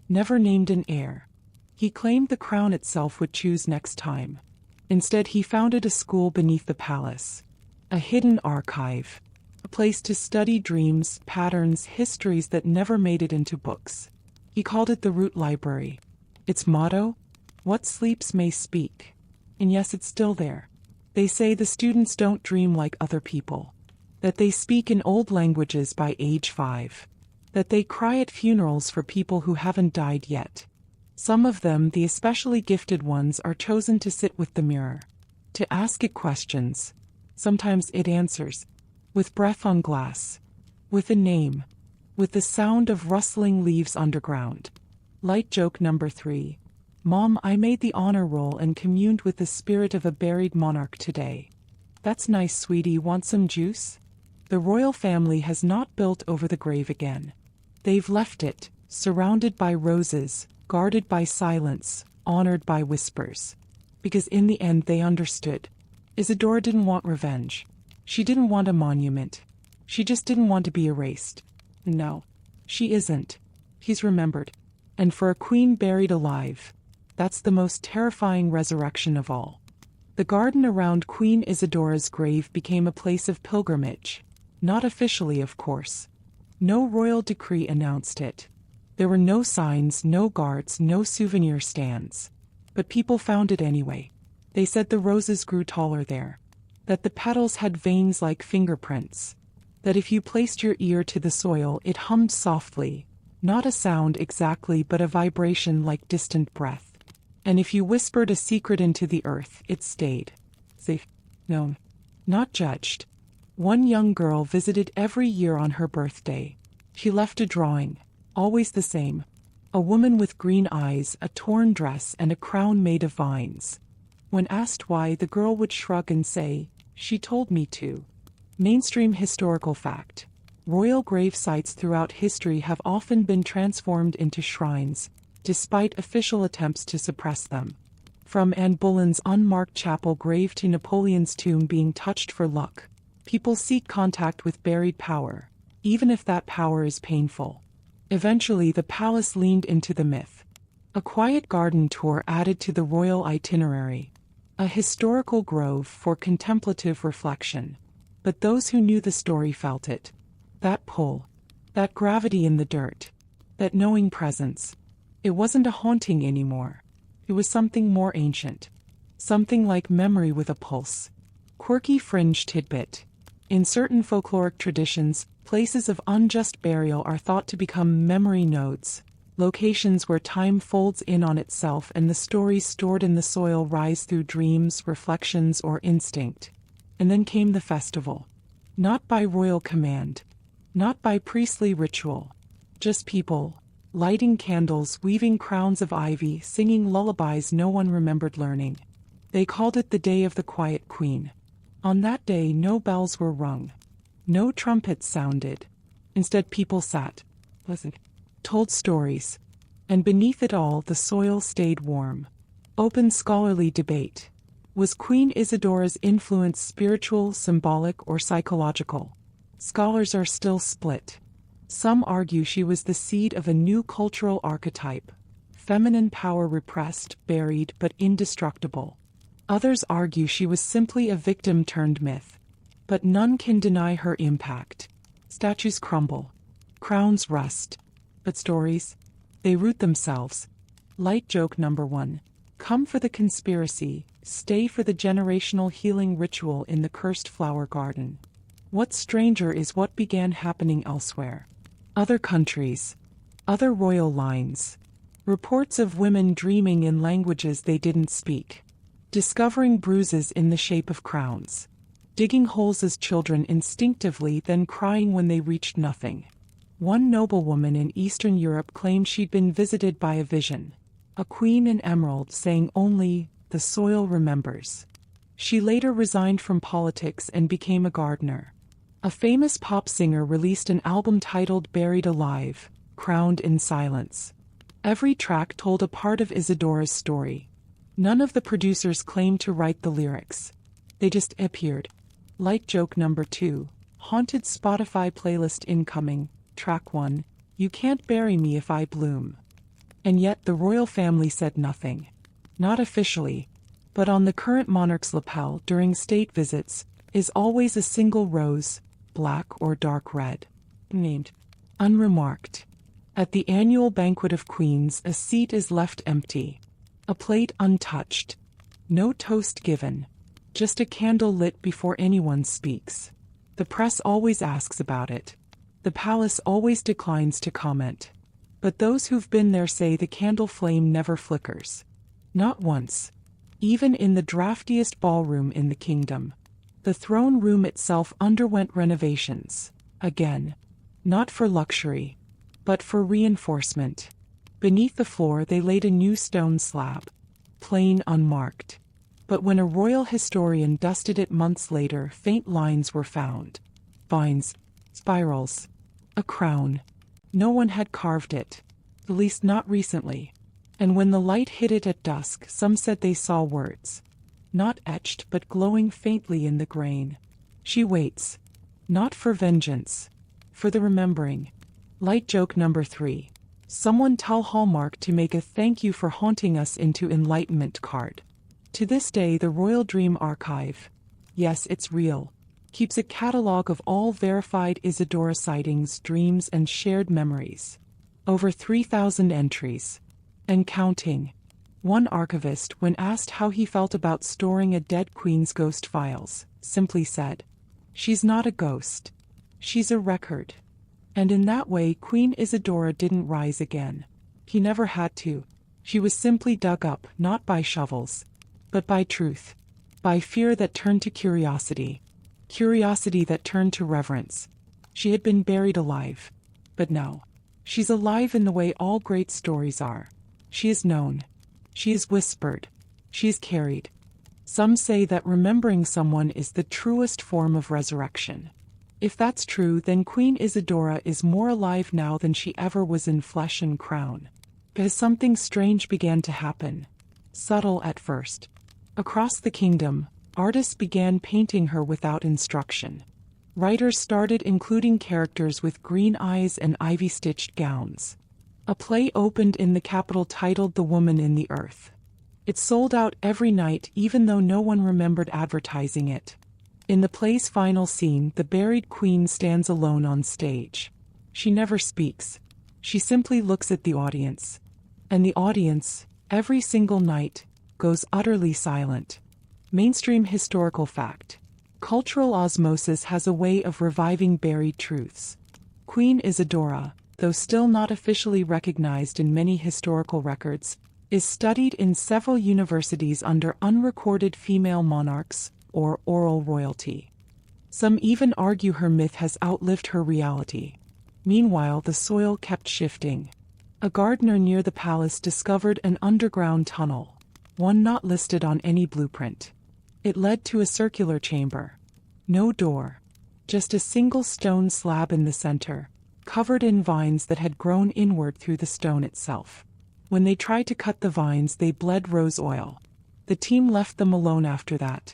Never named an heir. He claimed the crown itself would choose next time. Instead, he founded a school beneath the palace. A hidden archive. A place to study dreams, patterns, histories that never made it into books. He called it the Root Library. Its motto? What sleeps may speak. And yes, it's still there. They say the students don't dream like other people. That they speak in old languages by age 5. That they cry at funerals for people who haven't died yet. Some of them, the especially gifted ones, are chosen to sit with the mirror. To ask it questions. Sometimes it answers. With breath on glass. With a name. With the sound of rustling leaves underground. Light joke number 3. Mom, I made the honor roll and communed with the spirit of a buried monarch today. That's nice, sweetie. Want some juice? The royal family has not built over the grave again. They've left it, surrounded by roses, guarded by silence, honored by whispers. Because in the end they understood. Isidora didn't want revenge. She didn't want a monument. She just didn't want to be erased. No, she isn't. He's remembered. And for a queen buried alive, that's the most terrifying resurrection of all. The garden around Queen Isidora's grave became a place of pilgrimage. Not officially, of course. No royal decree announced it. There were no signs, no guards, no souvenir stands. But people found it anyway. They said the roses grew taller there. That the petals had veins like fingerprints. That if you placed your ear to the soil, it hummed softly. Not a sound exactly, but a vibration like distant breath. And if you whispered a secret into the earth, it stayed. Safe. Known. Not judged. One young girl visited every year on her birthday. She left a drawing, always the same. A woman with green eyes, a torn dress, and a crown made of vines. When asked why, the girl would shrug and say, "She told me to." Mainstream historical fact. Royal grave sites throughout history have often been transformed into shrines, despite official attempts to suppress them. From Anne Boleyn's unmarked chapel grave to Napoleon's tomb being touched for luck, people seek contact with buried power, even if that power is painful. Eventually, the palace leaned into the myth. A quiet garden tour added to the royal itinerary. A historical grove for contemplative reflection. But those who knew the story felt it. That pull. That gravity in the dirt. That knowing presence. It wasn't a haunting anymore. It was something more ancient. Something like memory with a pulse. Quirky fringe tidbit. In certain folkloric traditions, places of unjust burial are thought to become memory nodes, locations where time folds in on itself and the stories stored in the soil rise through dreams, reflections, or instinct. And then came the festival. Not by royal command. Not by priestly ritual. Just people, lighting candles, weaving crowns of ivy, singing lullabies no one remembered learning. They called it the Day of the Quiet Queen. On that day, no bells were rung. No trumpets sounded. Instead, people sat, listened, told stories. And beneath it all, the soil stayed warm. Open scholarly debate. Was Queen Isidora's influence spiritual, symbolic, or psychological? Scholars are still split. Some argue she was the seed of a new cultural archetype. Feminine power repressed, buried, but indestructible. Others argue she was simply a victim turned myth. But none can deny her impact. Statues crumble. Crowns rust. But stories? They root themselves. Light joke number 1. Come for the conspiracy, stay for the generational healing ritual in the cursed flower garden. What's stranger is what began happening elsewhere. Other countries. Other royal lines. Reports of women dreaming in languages they didn't speak. Discovering bruises in the shape of crowns. Digging holes as children instinctively, then crying when they reached nothing. One noblewoman in Eastern Europe claimed she'd been visited by a vision. A queen in emerald saying only, "The soil remembers." She later resigned from politics and became a gardener. A famous pop singer released an album titled Buried Alive, Crowned in Silence. Every track told a part of Isidora's story. None of the producers claimed to write the lyrics. They just appeared. Light joke number 2. Haunted Spotify playlist incoming. Track 1. You Can't Bury Me If I Bloom. And yet the royal family said nothing. Not officially. But on the current monarch's lapel during state visits is always a single rose, black or dark red, named unremarked. At the annual banquet of queens, a seat is left empty. A plate untouched. No toast given. Just a candle lit before anyone speaks. The press always asks about it. The palace always declines to comment. But those who've been there say the candle flame never flickers. Not once. Even in the draftiest ballroom in the kingdom. The throne room itself underwent renovations. Again. Not for luxury. But for reinforcement. Beneath the floor they laid a new stone slab. Plain, unmarked. But when a royal historian dusted it months later, faint lines were found. Vines. Spirals. A crown. No one had carved it. At least not recently. And when the light hit it at dusk, some said they saw words. Not etched, but glowing faintly in the grain. She waits. Not for vengeance. For the remembering. Light joke number 3. Someone tell Hallmark to make a "thank you for haunting us" into enlightenment card. To this day, the Royal Dream Archive, yes, it's real, keeps a catalog of all verified Isidora sightings, dreams, and shared memories. Over 3,000 entries. And counting. One archivist, when asked how he felt about storing a dead queen's ghost files, simply said, "She's not a ghost. She's a record." And in that way, Queen Isidora didn't rise again. He never had to. She was simply dug up, not by shovels, but by truth. By fear that turned to curiosity. Curiosity that turned to reverence. She had been buried alive. But no. She's alive in the way all great stories are. She is known. She is whispered. She is carried. Some say that remembering someone is the truest form of resurrection. If that's true, then Queen Isidora is more alive now than she ever was in flesh and crown. Because something strange began to happen. Subtle at first. Across the kingdom, artists began painting her without instruction. Writers started including characters with green eyes and ivy-stitched gowns. A play opened in the capital titled The Woman in the Earth. It sold out every night even though no one remembered advertising it. In the play's final scene, the buried queen stands alone on stage. She never speaks. She simply looks at the audience. And the audience, every single night, goes utterly silent. Mainstream historical fact. Cultural osmosis has a way of reviving buried truths. Queen Isidora, though still not officially recognized in many historical records, is studied in several universities under unrecorded female monarchs, or oral royalty. Some even argue her myth has outlived her reality. Meanwhile, the soil kept shifting. A gardener near the palace discovered an underground tunnel, one not listed on any blueprint. It led to a circular chamber. No door. Just a single stone slab in the center, covered in vines that had grown inward through the stone itself. When they tried to cut the vines, they bled rose oil. The team left them alone after that.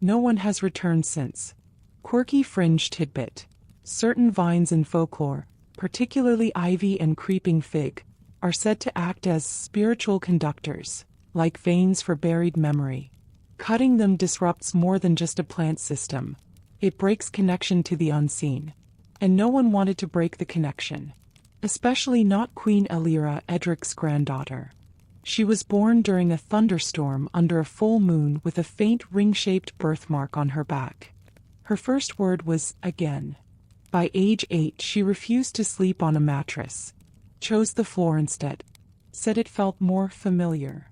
No one has returned since. Quirky fringe tidbit. Certain vines in folklore, particularly ivy and creeping fig, are said to act as spiritual conductors, like veins for buried memory. Cutting them disrupts more than just a plant system. It breaks connection to the unseen. And no one wanted to break the connection. Especially not Queen Elira, Edric's granddaughter. She was born during a thunderstorm under a full moon with a faint ring-shaped birthmark on her back. Her first word was, again. By age 8, she refused to sleep on a mattress. Chose the floor instead. Said it felt more familiar.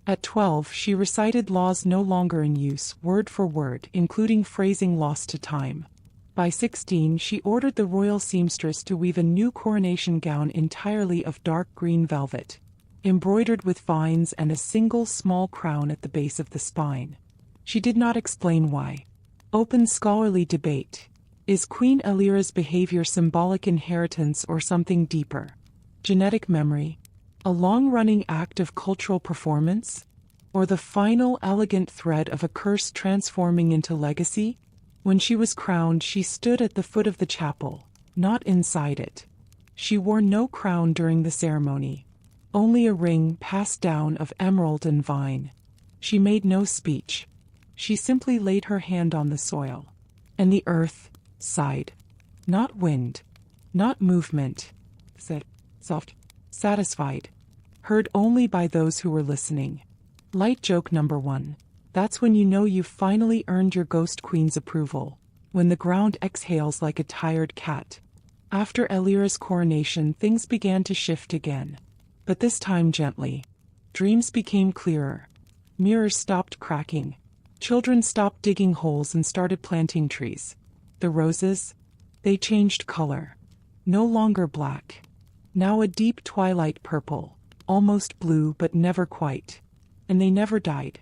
At 12, she recited laws no longer in use, word for word, including phrasing lost to time. By 16, she ordered the royal seamstress to weave a new coronation gown entirely of dark green velvet, embroidered with vines and a single small crown at the base of the spine. She did not explain why. Open scholarly debate. Is Queen Elira's behavior symbolic inheritance or something deeper? Genetic memory? A long-running act of cultural performance? Or the final elegant thread of a curse transforming into legacy? When she was crowned, she stood at the foot of the chapel, not inside it. She wore no crown during the ceremony, only a ring passed down of emerald and vine. She made no speech. She simply laid her hand on the soil. And the earth sighed. Not wind, not movement, said, soft, satisfied, heard only by those who were listening. Light joke number 1. That's when you know you've finally earned your ghost queen's approval, when the ground exhales like a tired cat. After Elira's coronation, things began to shift again. But this time gently. Dreams became clearer. Mirrors stopped cracking. Children stopped digging holes and started planting trees. The roses, they changed color. No longer black. Now a deep twilight purple, almost blue but never quite. And they never died.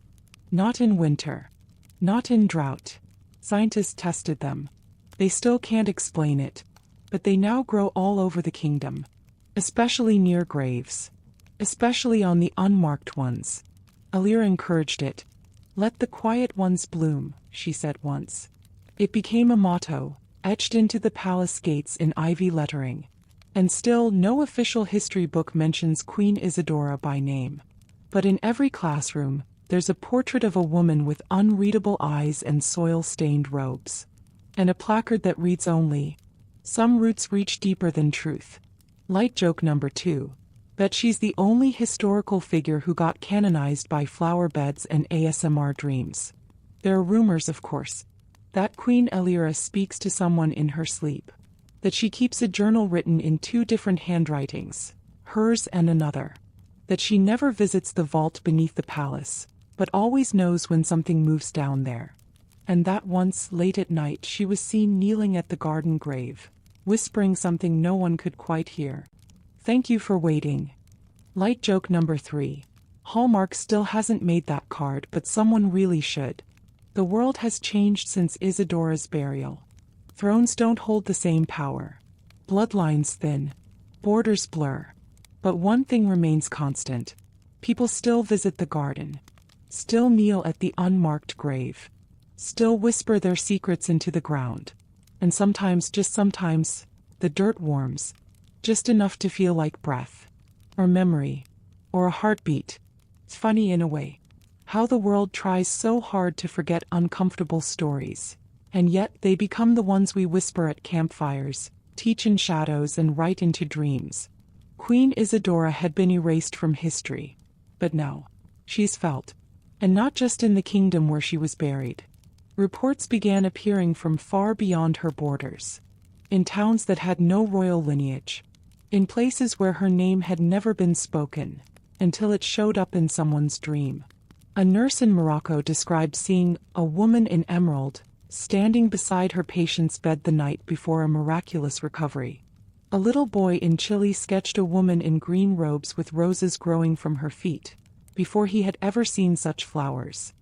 Not in winter. Not in drought. Scientists tested them. They still can't explain it. But they now grow all over the kingdom. Especially near graves. Especially on the unmarked ones. Elira encouraged it. Let the quiet ones bloom, she said once. It became a motto, etched into the palace gates in ivy lettering. And still no official history book mentions Queen Isidora by name. But in every classroom, there's a portrait of a woman with unreadable eyes and soil-stained robes. And a placard that reads only, "Some roots reach deeper than truth." Light joke number 2. Bet she's the only historical figure who got canonized by flower beds and ASMR dreams. There are rumors, of course, that Queen Elira speaks to someone in her sleep. That she keeps a journal written in 2 different handwritings, hers and another. That she never visits the vault beneath the palace, but always knows when something moves down there. And that once, late at night, she was seen kneeling at the garden grave, whispering something no one could quite hear. Thank you for waiting. Light joke number 3. Hallmark still hasn't made that card, but someone really should. The world has changed since Isidora's burial. Thrones don't hold the same power. Bloodlines thin. Borders blur. But one thing remains constant. People still visit the garden. Still kneel at the unmarked grave. Still whisper their secrets into the ground. And sometimes, just sometimes, the dirt warms. Just enough to feel like breath. Or memory. Or a heartbeat. It's funny in a way. How the world tries so hard to forget uncomfortable stories. And yet they become the ones we whisper at campfires, teach in shadows and write into dreams. Queen Isidora had been erased from history. But now, she's felt. And not just in the kingdom where she was buried. Reports began appearing from far beyond her borders. In towns that had no royal lineage. In places where her name had never been spoken, until it showed up in someone's dream. A nurse in Morocco described seeing a woman in emerald, standing beside her patient's bed the night before a miraculous recovery. A little boy in Chile sketched a woman in green robes with roses growing from her feet, before he had ever seen such flowers.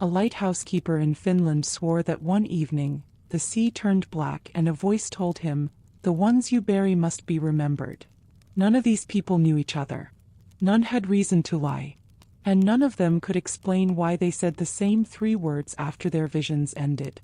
A lighthouse keeper in Finland swore that one evening, the sea turned black and a voice told him, "The ones you bury must be remembered." None of these people knew each other. None had reason to lie. And none of them could explain why they said the same 3 words after their visions ended.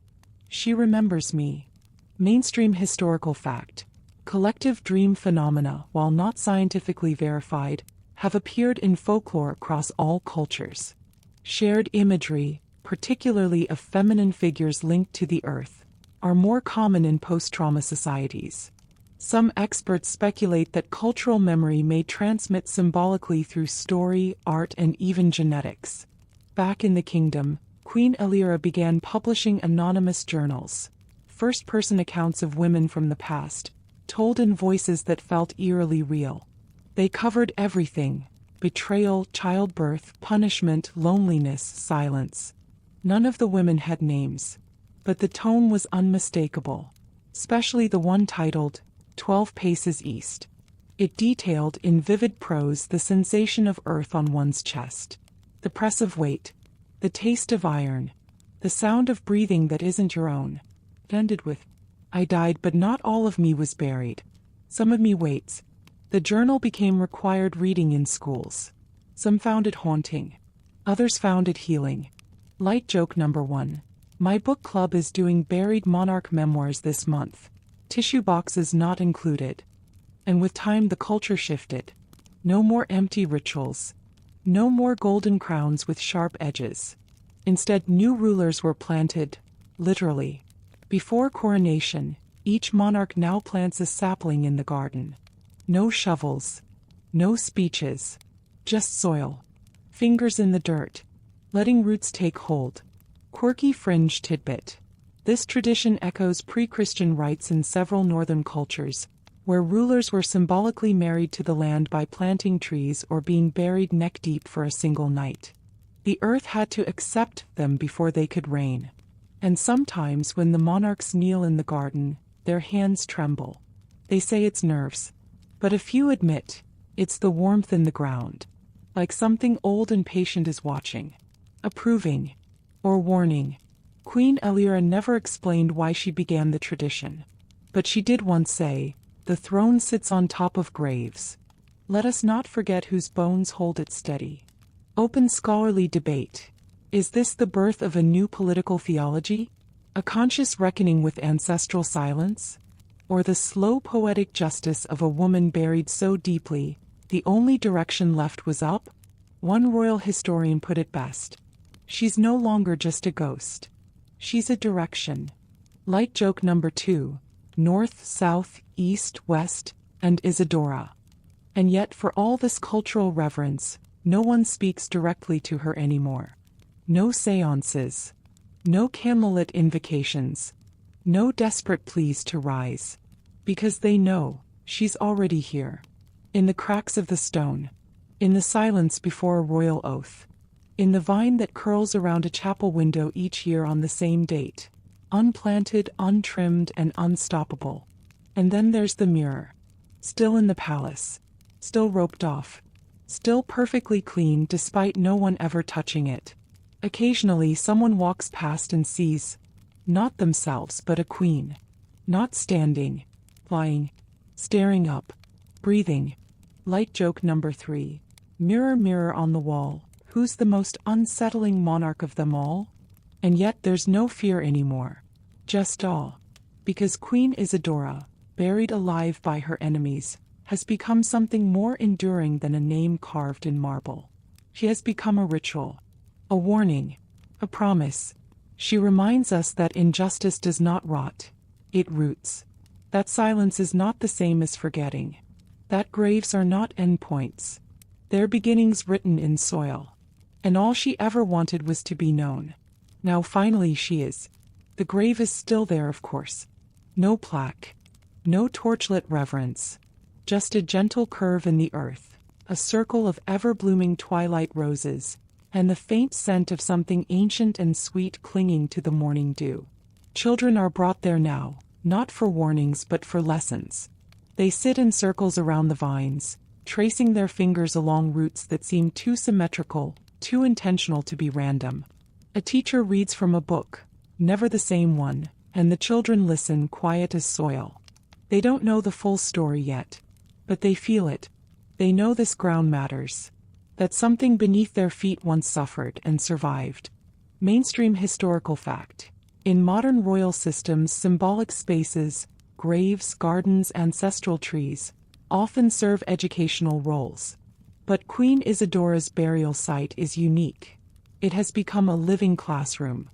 She remembers me. Mainstream historical fact. Collective dream phenomena, while not scientifically verified, have appeared in folklore across all cultures. Shared imagery, particularly of feminine figures linked to the earth, are more common in post-trauma societies. Some experts speculate that cultural memory may transmit symbolically through story, art, and even genetics. Back in the kingdom, Queen Elira began publishing anonymous journals, first-person accounts of women from the past, told in voices that felt eerily real. They covered everything: betrayal, childbirth, punishment, loneliness, silence. None of the women had names, but the tone was unmistakable, especially the one titled 12 Paces East. It detailed in vivid prose the sensation of earth on one's chest, the press of weight, the taste of iron, the sound of breathing that isn't your own. It ended with, "I died, but not all of me was buried. Some of me waits." The journal became required reading in schools. Some found it haunting. Others found it healing. Light joke number 1. My book club is doing buried monarch memoirs this month. Tissue boxes not included. And with time the culture shifted. No more empty rituals. No more golden crowns with sharp edges. Instead, new rulers were planted, literally. Before coronation, each monarch now plants a sapling in the garden. No shovels. No speeches. Just soil. Fingers in the dirt. Letting roots take hold. Quirky fringe tidbit. This tradition echoes pre-Christian rites in several northern cultures, where rulers were symbolically married to the land by planting trees or being buried neck-deep for a single night. The earth had to accept them before they could reign. And sometimes when the monarchs kneel in the garden, their hands tremble. They say it's nerves. But a few admit, it's the warmth in the ground. Like something old and patient is watching. Approving. Or warning. Queen Elira never explained why she began the tradition. But she did once say, "The throne sits on top of graves. Let us not forget whose bones hold it steady." Open scholarly debate. Is this the birth of a new political theology? A conscious reckoning with ancestral silence? Or the slow poetic justice of a woman buried so deeply, the only direction left was up? One royal historian put it best. She's no longer just a ghost. She's a direction. Light joke number 2. North, south, east, west, and Isidora. And yet for all this cultural reverence, no one speaks directly to her anymore. No seances. No candlelit invocations. No desperate pleas to rise. Because they know, she's already here. In the cracks of the stone. In the silence before a royal oath. In the vine that curls around a chapel window each year on the same date. Unplanted, untrimmed, and unstoppable. And then there's the mirror. Still in the palace. Still roped off. Still perfectly clean despite no one ever touching it. Occasionally someone walks past and sees, not themselves but a queen. Not standing, lying, staring up, breathing. Light joke number 3. Mirror, mirror on the wall, who's the most unsettling monarch of them all? And yet there's no fear anymore. Just awe. Because Queen Isidora, buried alive by her enemies, has become something more enduring than a name carved in marble. She has become a ritual. A warning. A promise. She reminds us that injustice does not rot. It roots. That silence is not the same as forgetting. that graves are not endpoints. They're beginnings written in soil. And all she ever wanted was to be known. Now finally she is. The grave is still there, of course. No plaque. No torchlit reverence. Just a gentle curve in the earth, a circle of ever-blooming twilight roses, and the faint scent of something ancient and sweet clinging to the morning dew. Children are brought there now, not for warnings but for lessons. They sit in circles around the vines, tracing their fingers along roots that seem too symmetrical, too intentional to be random. A teacher reads from a book, never the same one, and the children listen, quiet as soil. They don't know the full story yet, but they feel it. They know this ground matters, that something beneath their feet once suffered and survived. Mainstream historical fact. In modern royal systems, symbolic spaces, graves, gardens, ancestral trees, often serve educational roles. But Queen Isidora's burial site is unique. It has become a living classroom.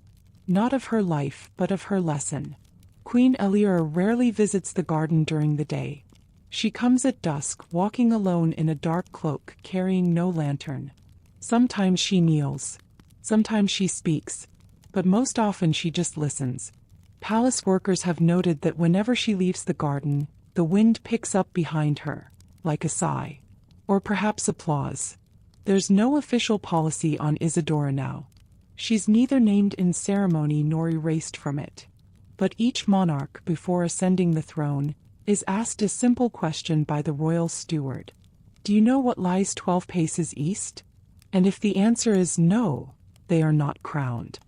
Not of her life, but of her lesson. Queen Elira rarely visits the garden during the day. She comes at dusk, walking alone in a dark cloak, carrying no lantern. Sometimes she kneels. Sometimes she speaks. But most often she just listens. Palace workers have noted that whenever she leaves the garden, the wind picks up behind her, like a sigh. Or perhaps applause. There's no official policy on Isidora now. She's neither named in ceremony nor erased from it. But each monarch, before ascending the throne, is asked a simple question by the royal steward. Do you know what lies 12 paces east? And if the answer is no, they are not crowned.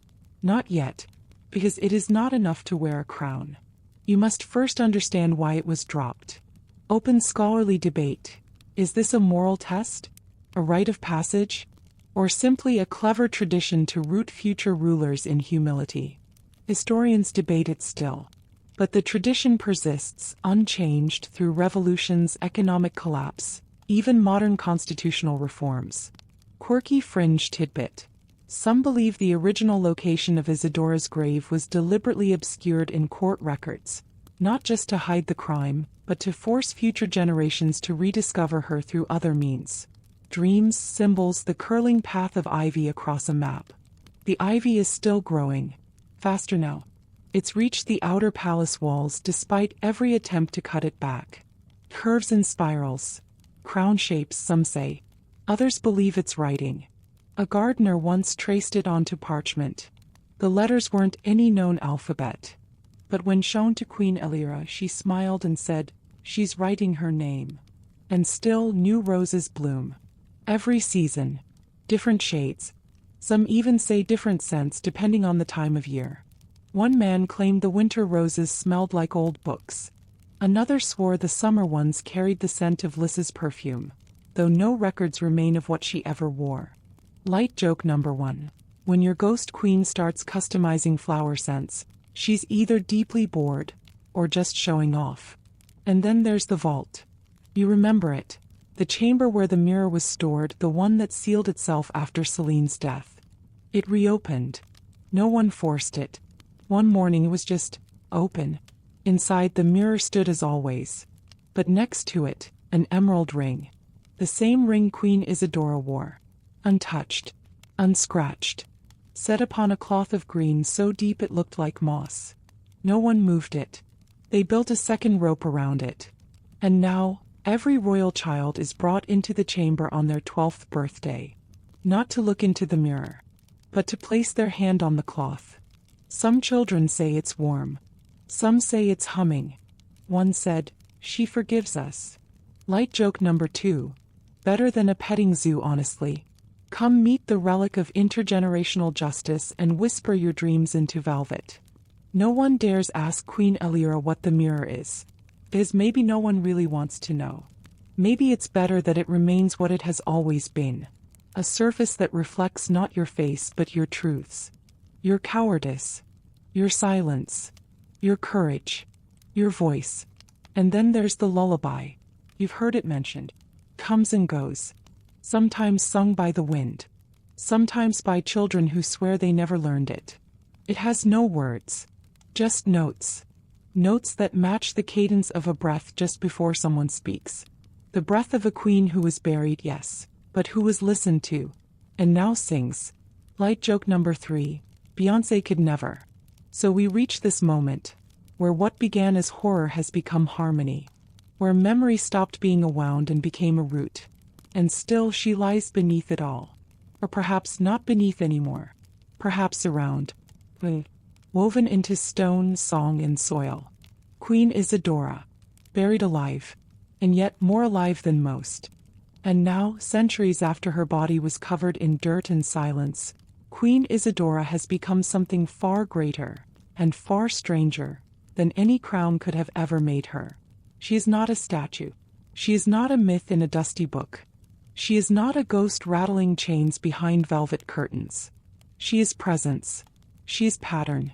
Not yet, because it is not enough to wear a crown. You must first understand why it was dropped. Open scholarly debate. Is this a moral test? A rite of passage? Or simply a clever tradition to root future rulers in humility? Historians debate it still. But the tradition persists, unchanged through revolutions, economic collapse, even modern constitutional reforms. Quirky fringe tidbit. Some believe the original location of Isidora's grave was deliberately obscured in court records, not just to hide the crime, but to force future generations to rediscover her through other means. Dreams, symbols, the curling path of ivy across a map. The ivy is still growing. Faster now. It's reached the outer palace walls despite every attempt to cut it back. Curves and spirals. Crown shapes, some say. Others believe it's writing. A gardener once traced it onto parchment. The letters weren't any known alphabet. But when shown to Queen Elira, she smiled and said, "She's writing her name." And still new roses bloom. Every season. Different shades. Some even say different scents depending on the time of year. One man claimed the winter roses smelled like old books. Another swore the summer ones carried the scent of Lys's perfume, though no records remain of what she ever wore. Light joke number 1. When your ghost queen starts customizing flower scents, she's either deeply bored or just showing off. And then there's the vault. You remember it. The chamber where the mirror was stored, the one that sealed itself after Celine's death. It reopened. No one forced it. One morning it was just open. Inside, the mirror stood as always. But next to it, an emerald ring. The same ring Queen Isidora wore. Untouched. Unscratched. Set upon a cloth of green so deep it looked like moss. No one moved it. They built a second rope around it. And now, every royal child is brought into the chamber on their 12th birthday. Not to look into the mirror, but to place their hand on the cloth. Some children say it's warm. Some say it's humming. One said, "She forgives us." Light joke number 2. Better than a petting zoo, honestly. Come meet the relic of intergenerational justice and whisper your dreams into velvet. No one dares ask Queen Elira what the mirror is. Because maybe no one really wants to know. Maybe it's better that it remains what it has always been. A surface that reflects not your face but your truths. Your cowardice. Your silence. Your courage. Your voice. And then there's the lullaby. You've heard it mentioned. Comes and goes. Sometimes sung by the wind. Sometimes by children who swear they never learned it. It has no words. Just notes. Notes that match the cadence of a breath just before someone speaks. The breath of a queen who was buried, yes, but who was listened to, and now sings. Light joke number 3. Beyoncé could never. So we reach this moment, where what began as horror has become harmony, where memory stopped being a wound and became a root, and still she lies beneath it all. Or perhaps not beneath anymore, perhaps around, woven into stone, song, and soil. Queen Isadora, buried alive, and yet more alive than most. And now, centuries after her body was covered in dirt and silence, Queen Isadora has become something far greater, and far stranger, than any crown could have ever made her. She is not a statue. She is not a myth in a dusty book. She is not a ghost rattling chains behind velvet curtains. She is presence. She is pattern.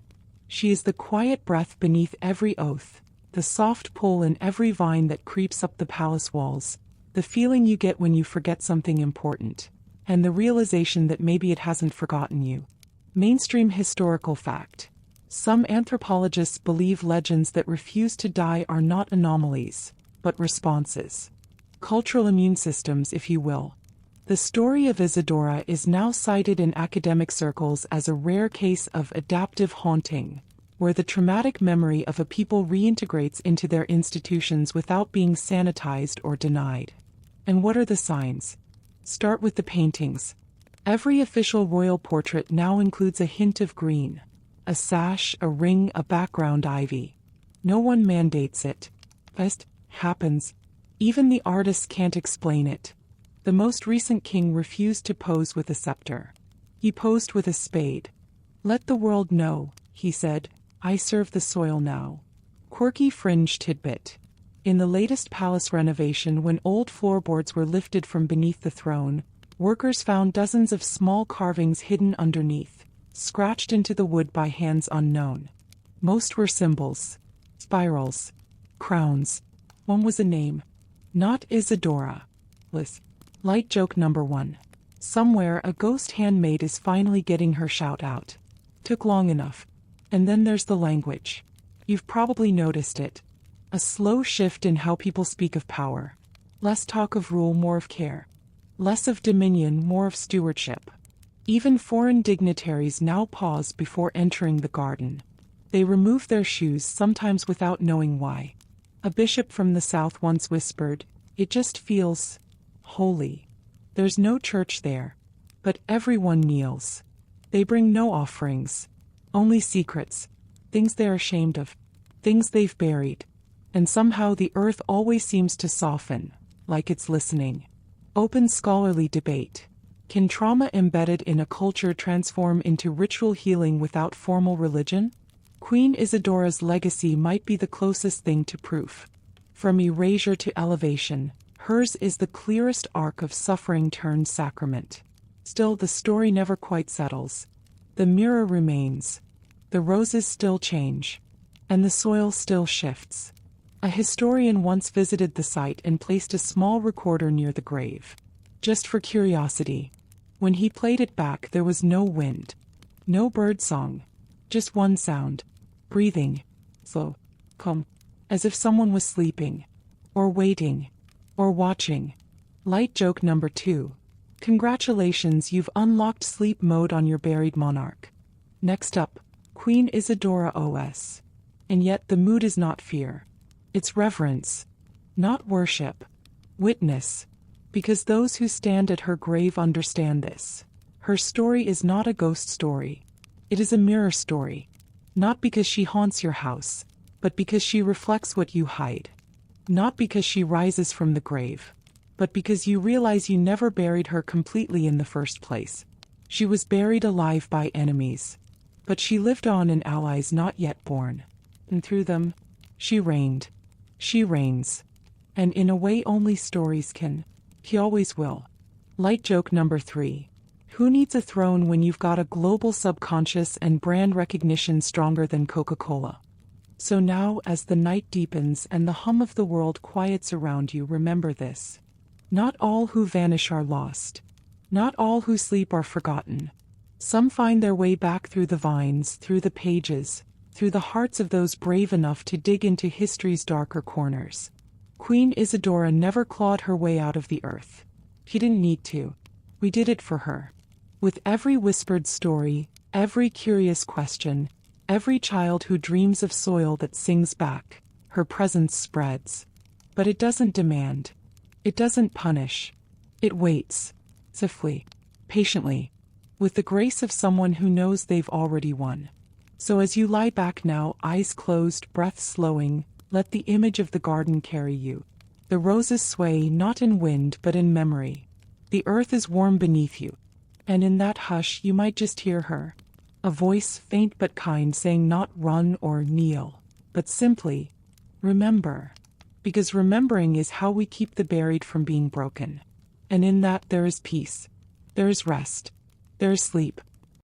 She is the quiet breath beneath every oath, the soft pull in every vine that creeps up the palace walls, the feeling you get when you forget something important, and the realization that maybe it hasn't forgotten you. Mainstream historical fact. Some anthropologists believe legends that refuse to die are not anomalies, but responses. Cultural immune systems, if you will. The story of Isadora is now cited in academic circles as a rare case of adaptive haunting, where the traumatic memory of a people reintegrates into their institutions without being sanitized or denied. And what are the signs? Start with the paintings. Every official royal portrait now includes a hint of green. A sash, a ring, a background ivy. No one mandates it. Just happens. Even the artists can't explain it. The most recent king refused to pose with a scepter. He posed with a spade. Let the world know, he said, I serve the soil now. Quirky fringe tidbit. In the latest palace renovation, when old floorboards were lifted from beneath the throne, workers found dozens of small carvings hidden underneath, scratched into the wood by hands unknown. Most were symbols, spirals, crowns. One was a name. Not Isadora. Light joke number 1. Somewhere a ghost handmaid is finally getting her shout out. Took long enough. And then there's the language. You've probably noticed it. A slow shift in how people speak of power. Less talk of rule, more of care. Less of dominion, more of stewardship. Even foreign dignitaries now pause before entering the garden. They remove their shoes, sometimes without knowing why. A bishop from the south once whispered, "It just feels holy." There's no church there, but everyone kneels. They bring no offerings, only secrets, things they're ashamed of, things they've buried. And somehow the earth always seems to soften, like it's listening. Open scholarly debate. Can trauma embedded in a culture transform into ritual healing without formal religion? Queen Isadora's legacy might be the closest thing to proof. From erasure to elevation, hers is the clearest arc of suffering turned sacrament. Still, the story never quite settles. The mirror remains. The roses still change. And the soil still shifts. A historian once visited the site and placed a small recorder near the grave. Just for curiosity. When he played it back, there was no wind. No birdsong. Just one sound. Breathing. Slow. Calm. As if someone was sleeping. Or waiting. Or watching. Light joke number 2. Congratulations, you've unlocked sleep mode on your buried monarch. Next up, Queen Isadora OS. And yet the mood is not fear. It's reverence. Not worship. Witness. Because those who stand at her grave understand this. Her story is not a ghost story. It is a mirror story. Not because she haunts your house, but because she reflects what you hide. Not because she rises from the grave, but because you realize you never buried her completely in the first place. She was buried alive by enemies. But she lived on in allies not yet born. And through them, she reigned. She reigns. And in a way only stories can. He always will. Light joke number 3. Who needs a throne when you've got a global subconscious and brand recognition stronger than Coca-Cola? So now, as the night deepens and the hum of the world quiets around you, remember this. Not all who vanish are lost. Not all who sleep are forgotten. Some find their way back through the vines, through the pages, through the hearts of those brave enough to dig into history's darker corners. Queen Isadora never clawed her way out of the earth. She didn't need to. We did it for her. With every whispered story, every curious question, every child who dreams of soil that sings back, her presence spreads. But it doesn't demand. It doesn't punish. It waits. Swiftly. Patiently. With the grace of someone who knows they've already won. So as you lie back now, eyes closed, breath slowing, let the image of the garden carry you. The roses sway not in wind but in memory. The earth is warm beneath you. And in that hush you might just hear her. A voice faint but kind saying not run or kneel, but simply, remember. Because remembering is how we keep the buried from being broken. And in that there is peace. There is rest. There is sleep.